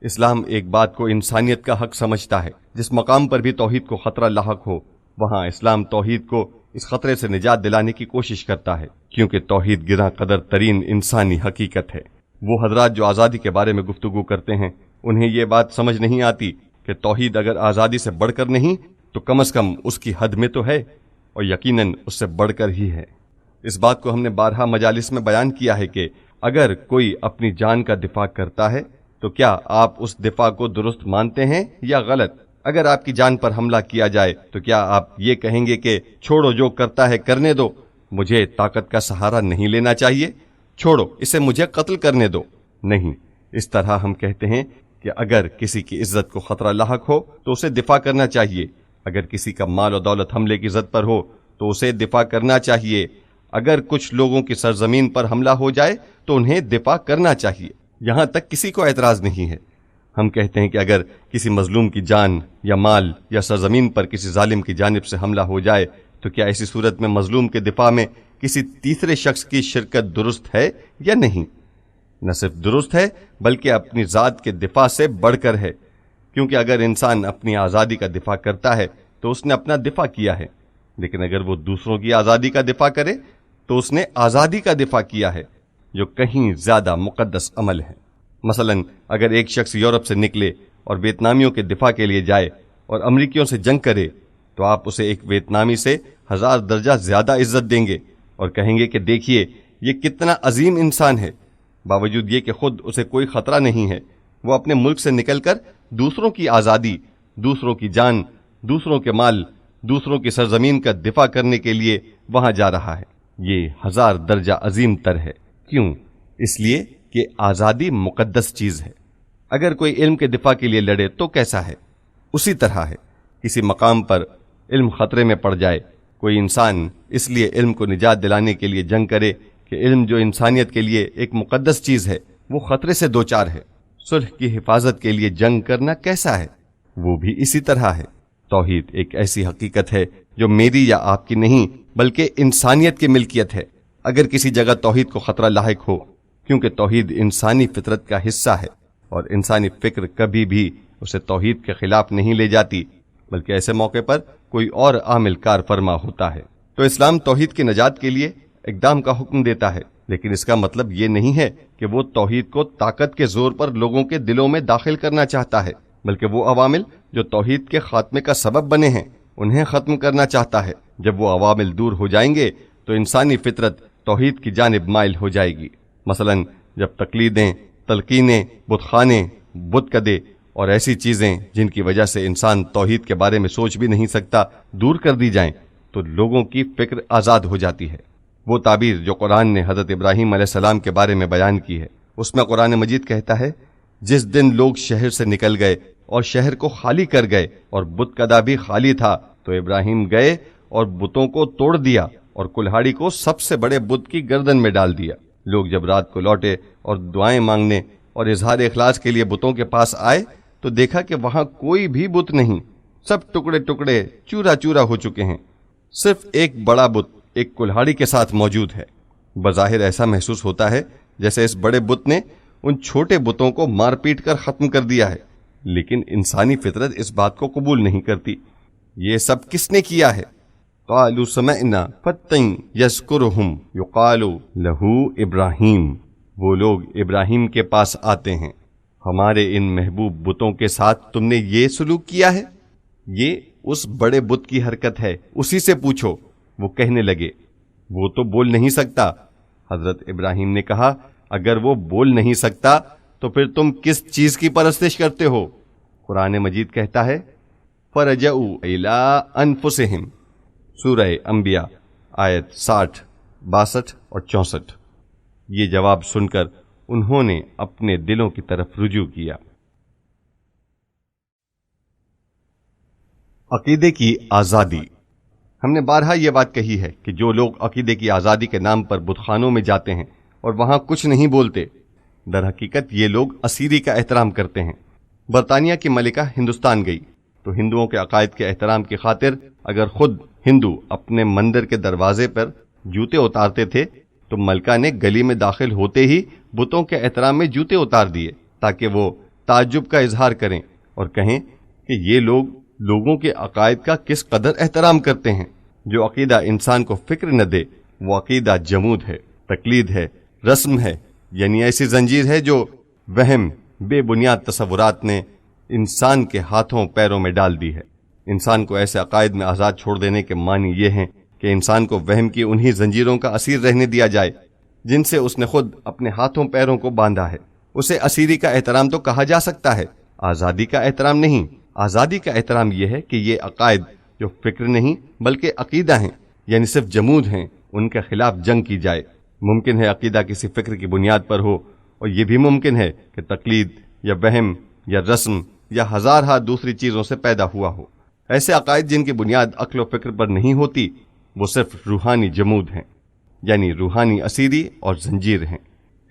اسلام ایک بات کو انسانیت کا حق سمجھتا ہے۔ جس مقام پر بھی توحید کو خطرہ لاحق ہو، وہاں اسلام توحید کو اس خطرے سے نجات دلانے کی کوشش کرتا ہے، کیونکہ توحید گراں قدر ترین انسانی حقیقت ہے۔ وہ حضرات جو آزادی کے بارے میں گفتگو کرتے ہیں، انہیں یہ بات سمجھ نہیں آتی کہ توحید اگر آزادی سے بڑھ کر نہیں تو کم از کم اس کی حد میں تو ہے، اور یقیناً اس سے بڑھ کر ہی ہے۔ اس بات کو ہم نے بارہا مجالس میں بیان کیا ہے کہ اگر کوئی اپنی جان کا دفاع کرتا ہے تو کیا آپ اس دفاع کو درست مانتے ہیں یا غلط؟ اگر آپ کی جان پر حملہ کیا جائے تو کیا آپ یہ کہیں گے کہ چھوڑو، جو کرتا ہے کرنے دو، مجھے طاقت کا سہارا نہیں لینا چاہیے، چھوڑو اسے مجھے قتل کرنے دو؟ نہیں، اس طرح ہم کہتے ہیں کہ اگر کسی کی عزت کو خطرہ لاحق ہو تو اسے دفاع کرنا چاہیے، اگر کسی کا مال و دولت حملے کی زد پر ہو تو اسے دفاع کرنا چاہیے، اگر کچھ لوگوں کی سرزمین پر حملہ ہو جائے تو انہیں دفاع کرنا چاہیے، یہاں تک کسی کو اعتراض نہیں ہے۔ ہم کہتے ہیں کہ اگر کسی مظلوم کی جان یا مال یا سرزمین پر کسی ظالم کی جانب سے حملہ ہو جائے تو کیا ایسی صورت میں مظلوم کے دفاع میں کسی تیسرے شخص کی شرکت درست ہے یا نہیں؟ نہ صرف درست ہے بلکہ اپنی ذات کے دفاع سے بڑھ کر ہے، کیونکہ اگر انسان اپنی آزادی کا دفاع کرتا ہے تو اس نے اپنا دفاع کیا ہے، لیکن اگر وہ دوسروں کی آزادی کا دفاع کرے تو اس نے آزادی کا دفاع کیا ہے، جو کہیں زیادہ مقدس عمل ہے۔ مثلا اگر ایک شخص یورپ سے نکلے اور ویتنامیوں کے دفاع کے لیے جائے اور امریکیوں سے جنگ کرے تو آپ اسے ایک ویتنامی سے 1000 درجہ زیادہ عزت دیں گے اور کہیں گے کہ دیکھیے یہ کتنا عظیم انسان ہے، باوجود یہ کہ خود اسے کوئی خطرہ نہیں ہے، وہ اپنے ملک سے نکل کر دوسروں کی آزادی، دوسروں کی جان، دوسروں کے مال، دوسروں کی سرزمین کا دفاع کرنے کے لیے وہاں جا رہا ہے۔ یہ 1000 درجہ عظیم تر ہے۔ کیوں؟ اس لیے کہ آزادی مقدس چیز ہے۔ اگر کوئی علم کے دفاع کے لیے لڑے تو کیسا ہے؟ اسی طرح ہے۔ کسی مقام پر علم خطرے میں پڑ جائے، کوئی انسان اس لیے علم کو نجات دلانے کے لیے جنگ کرے کہ علم جو انسانیت کے لیے ایک مقدس چیز ہے وہ خطرے سے دوچار ہے۔ صلح کی حفاظت کے لیے جنگ کرنا کیسا ہے؟ وہ بھی اسی طرح ہے۔ توحید ایک ایسی حقیقت ہے جو میری یا آپ کی نہیں بلکہ انسانیت کی ملکیت ہے۔ اگر کسی جگہ توحید کو خطرہ لاحق ہو، کیونکہ توحید انسانی فطرت کا حصہ ہے اور انسانی فکر کبھی بھی اسے توحید کے خلاف نہیں لے جاتی، بلکہ ایسے موقع پر کوئی اور عامل کار فرما ہوتا ہے، تو اسلام توحید کی نجات کے لیے اقدام کا حکم دیتا ہے، لیکن اس کا مطلب یہ نہیں ہے کہ وہ توحید کو طاقت کے زور پر لوگوں کے دلوں میں داخل کرنا چاہتا ہے، بلکہ وہ عوامل جو توحید کے خاتمے کا سبب بنے ہیں انہیں ختم کرنا چاہتا ہے۔ جب وہ عوامل دور ہو جائیں گے تو انسانی فطرت توحید کی جانب مائل ہو جائے گی۔ مثلا جب تقلیدیں، تلقینیں، بت خانے، بت کدے اور ایسی چیزیں جن کی وجہ سے انسان توحید کے بارے میں سوچ بھی نہیں سکتا دور کر دی جائیں تو لوگوں کی فکر آزاد ہو جاتی ہے۔ وہ تعبیر جو قرآن نے حضرت ابراہیم علیہ السلام کے بارے میں بیان کی ہے، اس میں قرآن مجید کہتا ہے، جس دن لوگ شہر سے نکل گئے اور شہر کو خالی کر گئے اور بت کدہ بھی خالی تھا تو ابراہیم گئے اور بتوں کو توڑ دیا اور کلہاڑی کو سب سے بڑے بت کی گردن میں ڈال دیا۔ لوگ جب رات کو لوٹے اور دعائیں مانگنے اور اظہار اخلاص کے لیے بتوں کے پاس آئے تو دیکھا کہ وہاں کوئی بھی بت نہیں، سب ٹکڑے ٹکڑے چورا چورا ہو چکے ہیں، صرف ایک بڑا بت ایک کلہاڑی کے ساتھ موجود ہے۔ بظاہر ایسا محسوس ہوتا ہے جیسے اس بڑے بت نے ان چھوٹے بتوں کو مار پیٹ کر ختم کر دیا ہے، لیکن انسانی فطرت اس بات کو قبول نہیں کرتی۔ یہ سب کس نے کیا ہے؟ قالوا سمعنا فتى يذكرهم يقال له ابراہیم، وہ لوگ ابراہیم کے پاس آتے ہیں، ہمارے ان محبوب بتوں کے ساتھ تم نے یہ سلوک کیا ہے؟ یہ اس بڑے بت کی حرکت ہے، اسی سے پوچھو۔ وہ کہنے لگے وہ تو بول نہیں سکتا۔ حضرت ابراہیم نے کہا اگر وہ بول نہیں سکتا تو پھر تم کس چیز کی پرستش کرتے ہو؟ قرآن مجید کہتا ہے فَرَجَعُوا إِلَىٰ أَنفُسِهِمْ، سورہ انبیاء آیت 60، 62 اور 64۔ یہ جواب سن کر انہوں نے اپنے دلوں کی طرف رجوع کیا۔ عقیدے کی آزادی۔ ہم نے بارہا یہ بات کہی ہے کہ جو لوگ عقیدے کی آزادی کے نام پر بت خانوں میں جاتے ہیں اور وہاں کچھ نہیں بولتے، در حقیقت یہ لوگ اسیری کا احترام کرتے ہیں۔ برطانیہ کی ملکہ ہندوستان گئی تو ہندوؤں کے عقائد کے احترام کی خاطر اگر خود ہندو اپنے مندر کے دروازے پر جوتے اتارتے تھے تو ملکہ نے گلی میں داخل ہوتے ہی بتوں کے احترام میں جوتے اتار دیے تاکہ وہ تعجب کا اظہار کریں اور کہیں کہ یہ لوگ لوگوں کے عقائد کا کس قدر احترام کرتے ہیں۔ جو عقیدہ انسان کو فکر نہ دے وہ عقیدہ جمود ہے، تقلید ہے، رسم ہے، یعنی ایسی زنجیر ہے جو وہم، بے بنیاد تصورات نے انسان کے ہاتھوں پیروں میں ڈال دی ہے۔ انسان کو ایسے عقائد میں آزاد چھوڑ دینے کے معنی یہ ہیں کہ انسان کو وہم کی انہی زنجیروں کا اسیر رہنے دیا جائے جن سے اس نے خود اپنے ہاتھوں پیروں کو باندھا ہے۔ اسے اسیری کا احترام تو کہا جا سکتا ہے، آزادی کا احترام نہیں۔ آزادی کا احترام یہ ہے کہ یہ عقائد جو فکر نہیں بلکہ عقیدہ ہیں، یعنی صرف جمود ہیں، ان کے خلاف جنگ کی جائے۔ ممکن ہے عقیدہ کسی فکر کی بنیاد پر ہو، اور یہ بھی ممکن ہے کہ تقلید یا وہم یا رسم یا ہزارہا دوسری چیزوں سے پیدا ہوا ہو۔ ایسے عقائد جن کی بنیاد عقل و فکر پر نہیں ہوتی وہ صرف روحانی جمود ہیں، یعنی روحانی اسیری اور زنجیر ہیں۔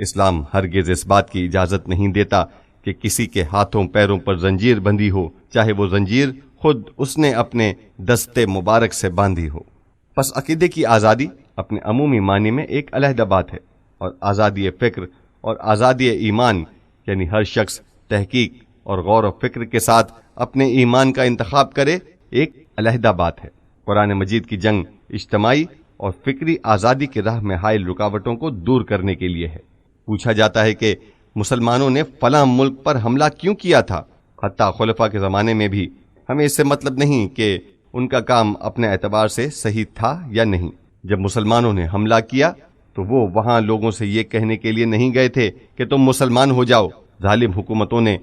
اسلام ہرگز اس بات کی اجازت نہیں دیتا کہ کسی کے ہاتھوں پیروں پر زنجیر بندھی ہو، چاہے وہ زنجیر خود اس نے اپنے دستے مبارک سے باندھی ہو۔ پس عقیدے کی آزادی اپنے عمومی معنی میں ایک علیحدہ بات ہے، اور آزادی فکر اور آزادی ایمان یعنی ہر شخص تحقیق اور غور و فکر کے ساتھ اپنے ایمان کا انتخاب کرے ایک علیحدہ بات ہے۔ قرآن مجید کی جنگ اجتماعی اور فکری آزادی کی راہ میں حائل رکاوٹوں کو دور کرنے کے لیے ہے۔ پوچھا جاتا ہے کہ مسلمانوں نے فلاں ملک پر حملہ کیوں کیا تھا؟ حتیٰ خلفاء کے زمانے میں بھی ہمیں اس سے مطلب نہیں کہ ان کا کام اپنے اعتبار سے صحیح تھا یا نہیں۔ جب مسلمانوں نے حملہ کیا تو وہ وہاں لوگوں سے یہ کہنے کے لیے نہیں گئے تھے کہ تم مسلمان ہو جاؤ۔ ظالم حکومتوں نے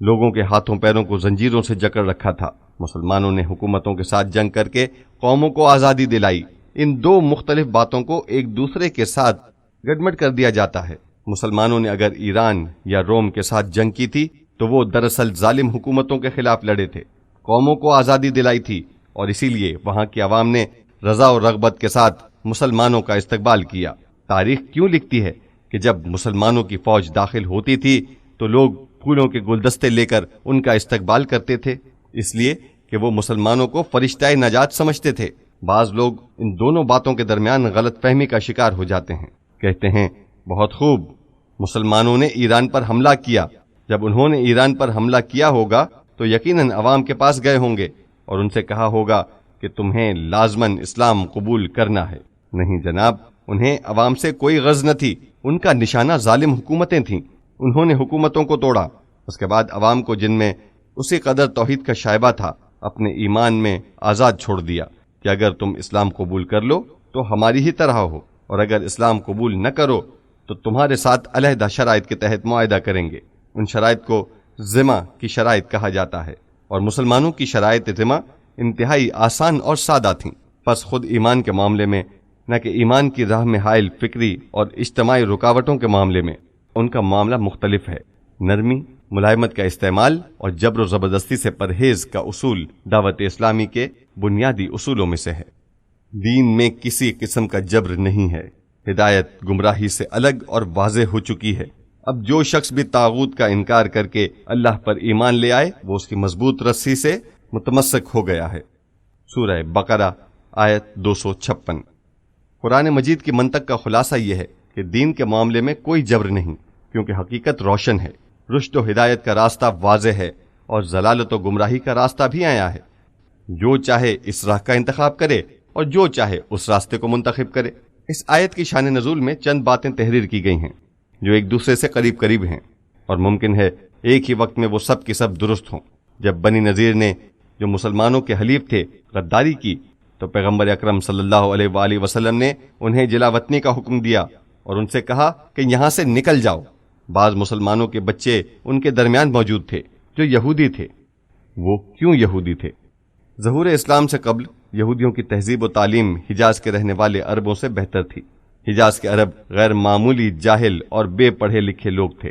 لوگوں کے ہاتھوں پیروں کو زنجیروں سے جکڑ رکھا تھا۔ مسلمانوں نے حکومتوں کے ساتھ جنگ کر کے قوموں کو آزادی دلائی۔ ان دو مختلف باتوں کو ایک دوسرے کے ساتھ گڈمڈ کر دیا جاتا ہے۔ مسلمانوں نے اگر ایران یا روم کے ساتھ جنگ کی تھی تو وہ دراصل ظالم حکومتوں کے خلاف لڑے تھے، قوموں کو آزادی دلائی تھی، اور اسی لیے وہاں کی عوام نے رضا و رغبت کے ساتھ مسلمانوں کا استقبال کیا۔ تاریخ کیوں لکھتی ہے کہ جب مسلمانوں کی فوج داخل ہوتی تھی تو لوگ پھولوں کے گلدستے لے کر ان کا استقبال کرتے تھے؟ اس لیے کہ وہ مسلمانوں کو فرشتہ نجات سمجھتے تھے۔ بعض لوگ ان دونوں باتوں کے درمیان غلط فہمی کا شکار ہو جاتے ہیں، کہتے ہیں بہت خوب، مسلمانوں نے ایران پر حملہ کیا، جب انہوں نے ایران پر حملہ کیا ہوگا تو یقیناً عوام کے پاس گئے ہوں گے اور ان سے کہا ہوگا کہ تمہیں لازماً اسلام قبول کرنا ہے۔ نہیں جناب، انہیں عوام سے کوئی غرض نہ تھی، ان کا نشانہ ظالم حکومتیں تھیں۔ انہوں نے حکومتوں کو توڑا، اس کے بعد عوام کو جن میں اسی قدر توحید کا شائبہ تھا اپنے ایمان میں آزاد چھوڑ دیا کہ اگر تم اسلام قبول کر لو تو ہماری ہی طرح ہو، اور اگر اسلام قبول نہ کرو تو تمہارے ساتھ علیحدہ شرائط کے تحت معاہدہ کریں گے۔ ان شرائط کو ذمہ کی شرائط کہا جاتا ہے، اور مسلمانوں کی شرائط ذمہ انتہائی آسان اور سادہ تھیں۔ پس خود ایمان کے معاملے میں نہ کہ ایمان کی راہ میں حائل فکری اور اجتماعی رکاوٹوں کے معاملے میں ان کا معاملہ مختلف ہے۔ نرمی، ملائمت کا استعمال اور جبر و زبردستی سے پرہیز کا اصول دعوت اسلامی کے بنیادی اصولوں میں سے ہے۔ دین میں کسی قسم کا جبر نہیں ہے۔ ہدایت گمراہی سے الگ اور واضح ہو چکی ہے۔ اب جو شخص بھی طاغوت کا انکار کر کے اللہ پر ایمان لے آئے وہ اس کی مضبوط رسی سے متمسک ہو گیا ہے۔ سورہ بقرہ آیت 256۔ قرآن مجید کی منطق کا خلاصہ یہ ہے کہ دین کے معاملے میں کوئی جبر نہیں، کیونکہ حقیقت روشن ہے، رشد و ہدایت کا راستہ واضح ہے اور ضلالت و گمراہی کا راستہ بھی آیا ہے۔ جو چاہے اس راہ کا انتخاب کرے اور جو چاہے اس راستے کو منتخب کرے۔ اس آیت کی شان نزول میں چند باتیں تحریر کی گئی ہیں جو ایک دوسرے سے قریب قریب ہیں، اور ممکن ہے ایک ہی وقت میں وہ سب کی سب درست ہوں۔ جب بنی نذیر نے جو مسلمانوں کے حلیف تھے غداری کی تو پیغمبر اکرم صلی اللہ علیہ وآلہ وسلم نے انہیں جلا وطنی کا حکم دیا اور ان سے کہا کہ یہاں سے نکل جاؤ۔ بعض مسلمانوں کے بچے ان کے درمیان موجود تھے جو یہودی تھے۔ وہ کیوں یہودی تھے؟ ظہور اسلام سے قبل یہودیوں کی تہذیب و تعلیم حجاز کے رہنے والے عربوں سے بہتر تھی۔ حجاز کے عرب غیر معمولی جاہل اور بے پڑھے لکھے لوگ تھے۔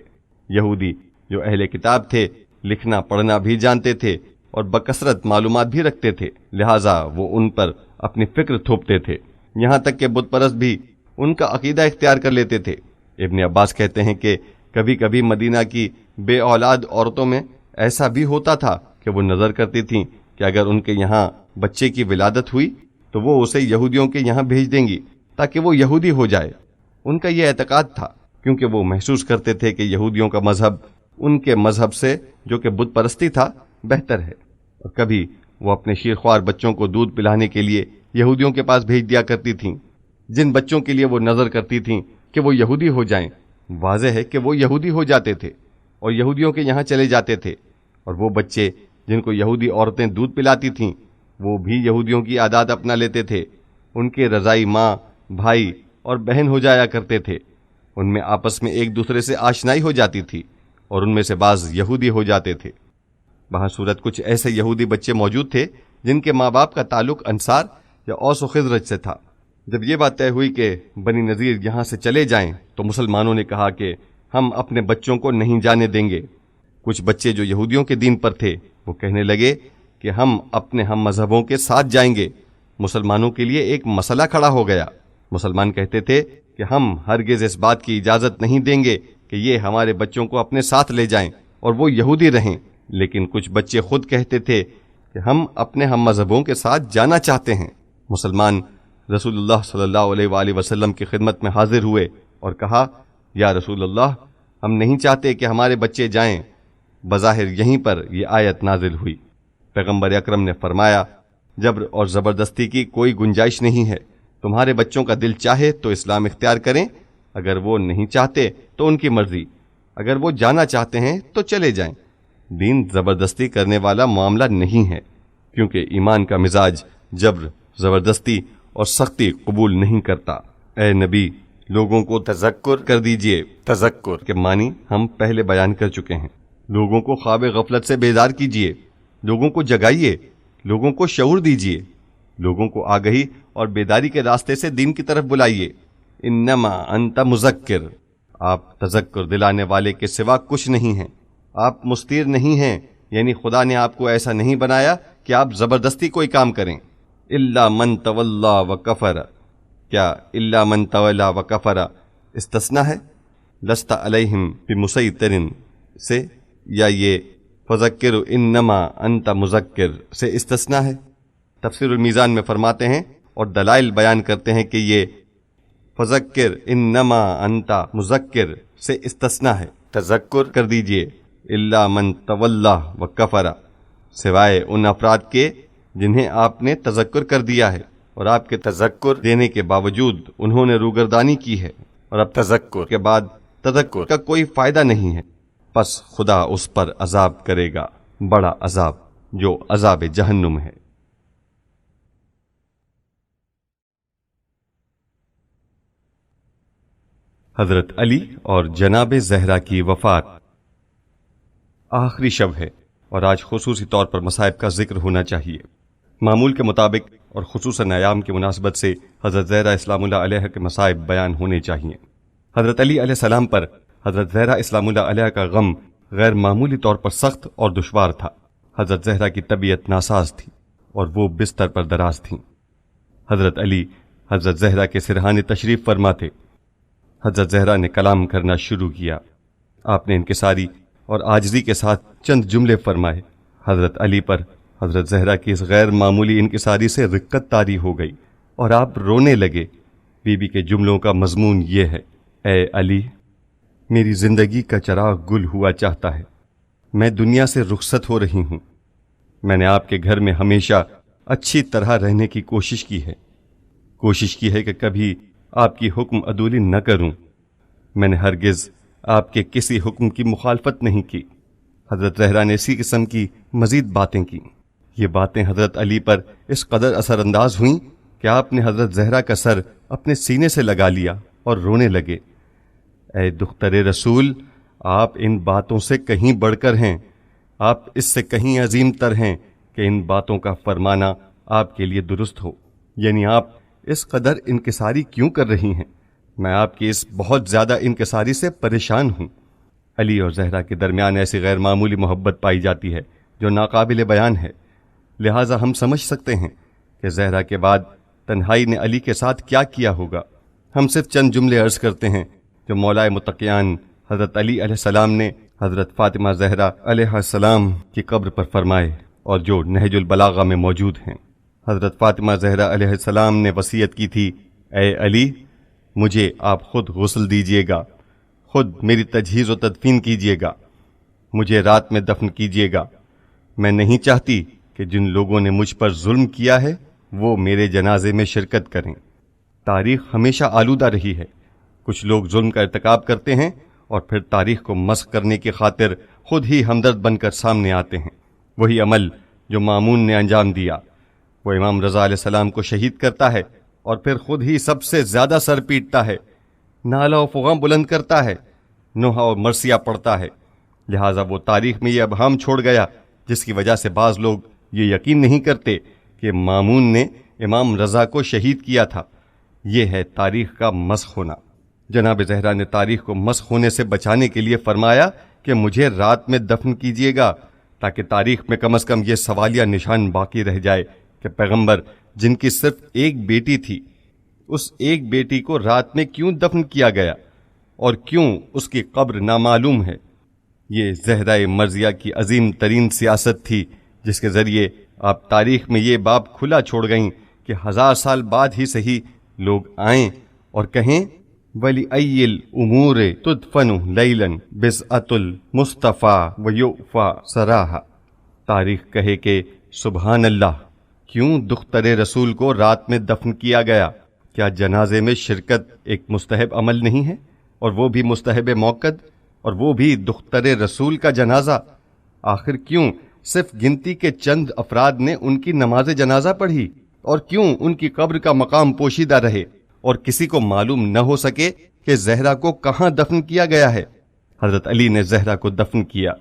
یہودی جو اہل کتاب تھے لکھنا پڑھنا بھی جانتے تھے اور بکثرت معلومات بھی رکھتے تھے، لہٰذا وہ ان پر اپنی فکر تھوپتے تھے، یہاں تک کہ بت پرست بھی ان کا عقیدہ اختیار کر لیتے تھے۔ ابن عباس کہتے ہیں کہ کبھی کبھی مدینہ کی بے اولاد عورتوں میں ایسا بھی ہوتا تھا کہ وہ نظر کرتی تھیں کہ اگر ان کے یہاں بچے کی ولادت ہوئی تو وہ اسے یہودیوں کے یہاں بھیج دیں گی تاکہ وہ یہودی ہو جائے۔ ان کا یہ اعتقاد تھا کیونکہ وہ محسوس کرتے تھے کہ یہودیوں کا مذہب ان کے مذہب سے جو کہ بت پرستی تھا بہتر ہے، اور کبھی وہ اپنے شیرخوار بچوں کو دودھ پلانے کے لیے یہودیوں کے پاس بھیج دیا کرتی تھیں۔ جن بچوں کے لیے وہ نظر کرتی تھیں کہ وہ یہودی ہو جائیں، واضح ہے کہ وہ یہودی ہو جاتے تھے اور یہودیوں کے یہاں چلے جاتے تھے، اور وہ بچے جن کو یہودی عورتیں دودھ پلاتی تھیں وہ بھی یہودیوں کی عادات اپنا لیتے تھے۔ ان کے رضائی ماں، بھائی اور بہن ہو جایا کرتے تھے، ان میں آپس میں ایک دوسرے سے آشنائی ہو جاتی تھی اور ان میں سے بعض یہودی ہو جاتے تھے۔ بہر صورت کچھ ایسے یہودی بچے موجود تھے جن کے ماں باپ کا تعلق انصار یا اوس و خزرج سے تھا۔ جب یہ بات طے ہوئی کہ بنی نذیر یہاں سے چلے جائیں تو مسلمانوں نے کہا کہ ہم اپنے بچوں کو نہیں جانے دیں گے۔ کچھ بچے جو یہودیوں کے دین پر تھے وہ کہنے لگے کہ ہم اپنے ہم مذہبوں کے ساتھ جائیں گے۔ مسلمانوں کے لیے ایک مسئلہ کھڑا ہو گیا۔ مسلمان کہتے تھے کہ ہم ہرگز اس بات کی اجازت نہیں دیں گے کہ یہ ہمارے بچوں کو اپنے ساتھ لے جائیں اور وہ یہودی رہیں، لیکن کچھ بچے خود کہتے تھے کہ ہم اپنے ہم مذہبوں کے ساتھ جانا چاہتے ہیں۔ مسلمان رسول اللہ صلی اللہ علیہ وآلہ وسلم کی خدمت میں حاضر ہوئے اور کہا، یا رسول اللہ، ہم نہیں چاہتے کہ ہمارے بچے جائیں۔ بظاہر یہیں پر یہ آیت نازل ہوئی۔ پیغمبر اکرم نے فرمایا، جبر اور زبردستی کی کوئی گنجائش نہیں ہے۔ تمہارے بچوں کا دل چاہے تو اسلام اختیار کریں، اگر وہ نہیں چاہتے تو ان کی مرضی، اگر وہ جانا چاہتے ہیں تو چلے جائیں۔ دین زبردستی کرنے والا معاملہ نہیں ہے، کیونکہ ایمان کا مزاج جبر، زبردستی اور سختی قبول نہیں کرتا۔ اے نبی، لوگوں کو تذکر کر دیجئے۔ تذکر کے معنی ہم پہلے بیان کر چکے ہیں۔ لوگوں کو خواب غفلت سے بیدار کیجئے، لوگوں کو جگائیے، لوگوں کو شعور دیجئے، لوگوں کو آگہی اور بیداری کے راستے سے دین کی طرف بلائیے۔ انما انت مذکر، آپ تذکر دلانے والے کے سوا کچھ نہیں ہیں، آپ مستیر نہیں ہیں، یعنی خدا نے آپ کو ایسا نہیں بنایا کہ آپ زبردستی کوئی کام کریں۔ الا من تولا وکفر، کیا الا من تولا وکفر استثناء ہے؟ لست علیہم بمسیطر سے، یا یہ فذکر انما انت مذکر سے استثناء ہے؟ تفسیر المیزان میں فرماتے ہیں اور دلائل بیان کرتے ہیں کہ یہ فذکر انما انت مذکر سے استثناء ہے، تذکر کر دیجئے، الا من تولا وکفر، سوائے ان افراد کے جنہیں آپ نے تذکر کر دیا ہے اور آپ کے تذکر دینے کے باوجود انہوں نے روگردانی کی ہے، اور اب تذکر کے بعد تذکر کا کوئی فائدہ نہیں ہے، پس خدا اس پر عذاب کرے گا، بڑا عذاب، جو عذاب جہنم ہے۔ حضرت علی اور جناب زہرا کی وفات۔ آخری شب ہے اور آج خصوصی طور پر مصائب کا ذکر ہونا چاہیے۔ معمول کے مطابق اور خصوصاً ایام کی مناسبت سے حضرت زہرا اسلام اللہ علیہ کے مصائب بیان ہونے چاہیے۔ حضرت علی علیہ السلام پر حضرت زہرا اسلام اللہ علیہ کا غم غیر معمولی طور پر سخت اور دشوار تھا۔ حضرت زہرا کی طبیعت ناساز تھی اور وہ بستر پر دراز تھیں۔ حضرت علی حضرت زہرا کے سرحان تشریف فرما تھے۔ حضرت زہرا نے کلام کرنا شروع کیا۔ آپ نے انکساری اور عاجزی کے ساتھ چند جملے فرمائے۔ حضرت علی پر حضرت زہرا کی اس غیر معمولی انکساری سے رقت طاری ہو گئی اور آپ رونے لگے۔ بی بی کے جملوں کا مضمون یہ ہے: اے علی، میری زندگی کا چراغ گل ہوا چاہتا ہے، میں دنیا سے رخصت ہو رہی ہوں۔ میں نے آپ کے گھر میں ہمیشہ اچھی طرح رہنے کی کوشش کی ہے کہ کبھی آپ کی حکم عدولی نہ کروں۔ میں نے ہرگز آپ کے کسی حکم کی مخالفت نہیں کی۔ حضرت زہرا نے اسی قسم کی مزید باتیں کی۔ یہ باتیں حضرت علی پر اس قدر اثر انداز ہوئیں کہ آپ نے حضرت زہرا کا سر اپنے سینے سے لگا لیا اور رونے لگے۔ اے دختر رسول، آپ ان باتوں سے کہیں بڑھ کر ہیں، آپ اس سے کہیں عظیم تر ہیں کہ ان باتوں کا فرمانا آپ کے لیے درست ہو۔ یعنی آپ اس قدر انکساری کیوں کر رہی ہیں؟ میں آپ کی اس بہت زیادہ انکساری سے پریشان ہوں۔ علی اور زہرا کے درمیان ایسی غیر معمولی محبت پائی جاتی ہے جو ناقابل بیان ہے، لہٰذا ہم سمجھ سکتے ہیں کہ زہرا کے بعد تنہائی نے علی کے ساتھ کیا کیا ہوگا۔ ہم صرف چند جملے عرض کرتے ہیں جو مولا متقیان حضرت علی علیہ السلام نے حضرت فاطمہ زہرا علیہ السلام کی قبر پر فرمائے اور جو نہج البلاغہ میں موجود ہیں۔ حضرت فاطمہ زہرا علیہ السلام نے وصیت کی تھی: اے علی، مجھے آپ خود غسل دیجیے گا، خود میری تجہیز و تدفین کیجیے گا، مجھے رات میں دفن کیجیے گا۔ میں نہیں چاہتی کہ جن لوگوں نے مجھ پر ظلم کیا ہے وہ میرے جنازے میں شرکت کریں۔ تاریخ ہمیشہ آلودہ رہی ہے، کچھ لوگ ظلم کا ارتکاب کرتے ہیں اور پھر تاریخ کو مسخ کرنے کی خاطر خود ہی ہمدرد بن کر سامنے آتے ہیں۔ وہی عمل جو مامون نے انجام دیا، وہ امام رضا علیہ السلام کو شہید کرتا ہے اور پھر خود ہی سب سے زیادہ سر پیٹتا ہے، نالہ و فغاں بلند کرتا ہے، نوحہ اور مرثیہ پڑھتا ہے۔ لہٰذا وہ تاریخ میں یہ ابہام چھوڑ گیا جس کی وجہ سے بعض لوگ یہ یقین نہیں کرتے کہ مامون نے امام رضا کو شہید کیا تھا۔ یہ ہے تاریخ کا مسخ ہونا۔ جناب زہرا نے تاریخ کو مسخ ہونے سے بچانے کے لیے فرمایا کہ مجھے رات میں دفن کیجیے گا، تاکہ تاریخ میں کم از کم یہ سوالیہ نشان باقی رہ جائے کہ پیغمبر جن کی صرف ایک بیٹی تھی، اس ایک بیٹی کو رات میں کیوں دفن کیا گیا اور کیوں اس کی قبر نامعلوم ہے۔ یہ زہرا مرضیہ کی عظیم ترین سیاست تھی جس کے ذریعے آپ تاریخ میں یہ باب کھلا چھوڑ گئیں کہ 1000 سال بعد ہی صحیح لوگ آئیں اور کہیں وَلِأَيِّ الْأُمُورِ تُدْفَنُ لَيْلًا بِضْعَةُ الْمُصْطَفَى وَيُؤْفَى سَرَاهَا۔ تاریخ کہے کہ سبحان اللہ، کیوں دختر رسول کو رات میں دفن کیا گیا؟ کیا جنازے میں شرکت ایک مستحب عمل نہیں ہے؟ اور وہ بھی مستحب موقد، اور وہ بھی دختر رسول کا جنازہ؟ آخر کیوں صرف گنتی کے چند افراد نے ان کی نماز جنازہ پڑھی، اور کیوں ان کی قبر کا مقام پوشیدہ رہے اور کسی کو معلوم نہ ہو سکے کہ زہرا کو کہاں دفن کیا گیا ہے؟ حضرت علی نے زہرا کو دفن کیا۔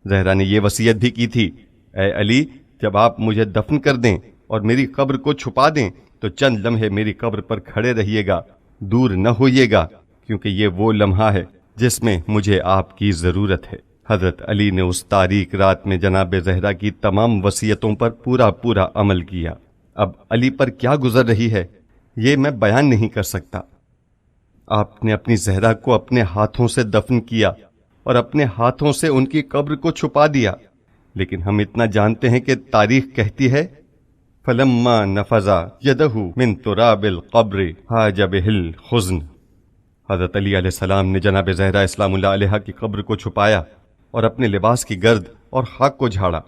زہرا نے یہ وصیت بھی کی تھی: اے علی، جب آپ مجھے دفن کر دیں اور میری قبر کو چھپا دیں تو چند لمحے میری قبر پر کھڑے رہیے گا، دور نہ ہوئیے گا، کیونکہ یہ وہ لمحہ ہے جس میں مجھے آپ کی ضرورت ہے۔ حضرت علی نے اس تاریک رات میں جناب زہرا کی تمام وصیتوں پر پورا عمل کیا۔ اب علی پر کیا گزر رہی ہے یہ میں بیان نہیں کر سکتا۔ آپ نے اپنی زہرا کو اپنے ہاتھوں سے دفن کیا اور اپنے ہاتھوں سے ان کی قبر کو چھپا دیا، لیکن ہم اتنا جانتے ہیں کہ تاریخ کہتی ہے فَلَمَّا نَفَذَ يَدَهُ مِن تُرَابِ الْقَبْرِ حَاجَ بِهِ الْحُزْنُ۔ حضرت علی علیہ السلام نے جناب زہرا اسلام اللہ علیہ کی قبر کو چھپایا اور اپنے لباس کی گرد اور خاک کو جھاڑا۔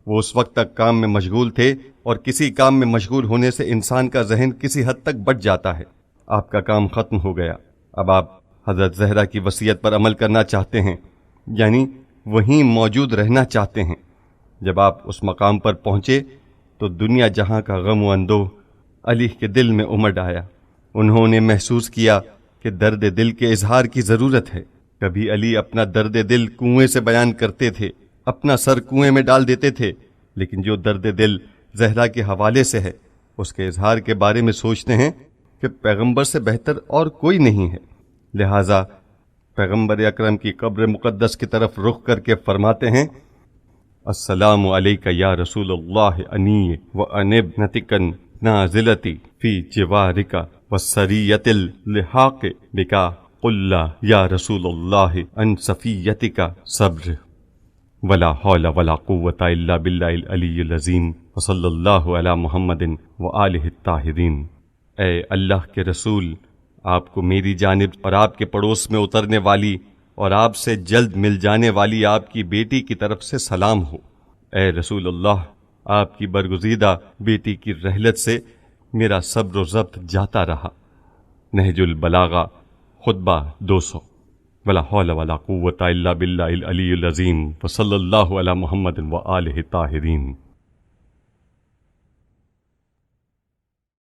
وہ اس وقت تک کام میں مشغول تھے، اور کسی کام میں مشغول ہونے سے انسان کا ذہن کسی حد تک بٹ جاتا ہے۔ آپ کا کام ختم ہو گیا، اب آپ حضرت زہرا کی وصیت پر عمل کرنا چاہتے ہیں، یعنی وہیں موجود رہنا چاہتے ہیں۔ جب آپ اس مقام پر پہنچے تو دنیا جہاں کا غم و اندوہ علی کے دل میں امڈ آیا۔ انہوں نے محسوس کیا کہ درد دل کے اظہار کی ضرورت ہے۔ کبھی علی اپنا درد دل کنویں سے بیان کرتے تھے، اپنا سر کنویں میں ڈال دیتے تھے، لیکن جو درد دل زہرا کے حوالے سے ہے اس کے اظہار کے بارے میں سوچتے ہیں کہ پیغمبر سے بہتر اور کوئی نہیں ہے۔ لہٰذا پیغمبر اکرم کی قبر مقدس کی طرف رخ کر کے فرماتے ہیں: السلام علیک یا رسول اللہ انی و انب نتکن نازلتی فی جوارک وسریت اللحاق بکا قل لا یا رسول اللہ ان صفیتک صبر ولا حول ولا قوة الا باللہ العلی العظیم وصلی اللہ علی محمد وآلہ الطاہرین۔ اے اللہ کے رسول، آپ کو میری جانب اور آپ کے پڑوس میں اترنے والی اور آپ سے جلد مل جانے والی آپ کی بیٹی کی طرف سے سلام ہو۔ اے رسول اللہ، آپ کی برگزیدہ بیٹی کی رحلت سے میرا صبر و ضبط جاتا رہا۔ نہج البلاغہ خطبہ 200۔ ولا حول ولا قوة الا باللہ العلی العظیم وصلی اللہ علی محمد وآلہ الطاہرین۔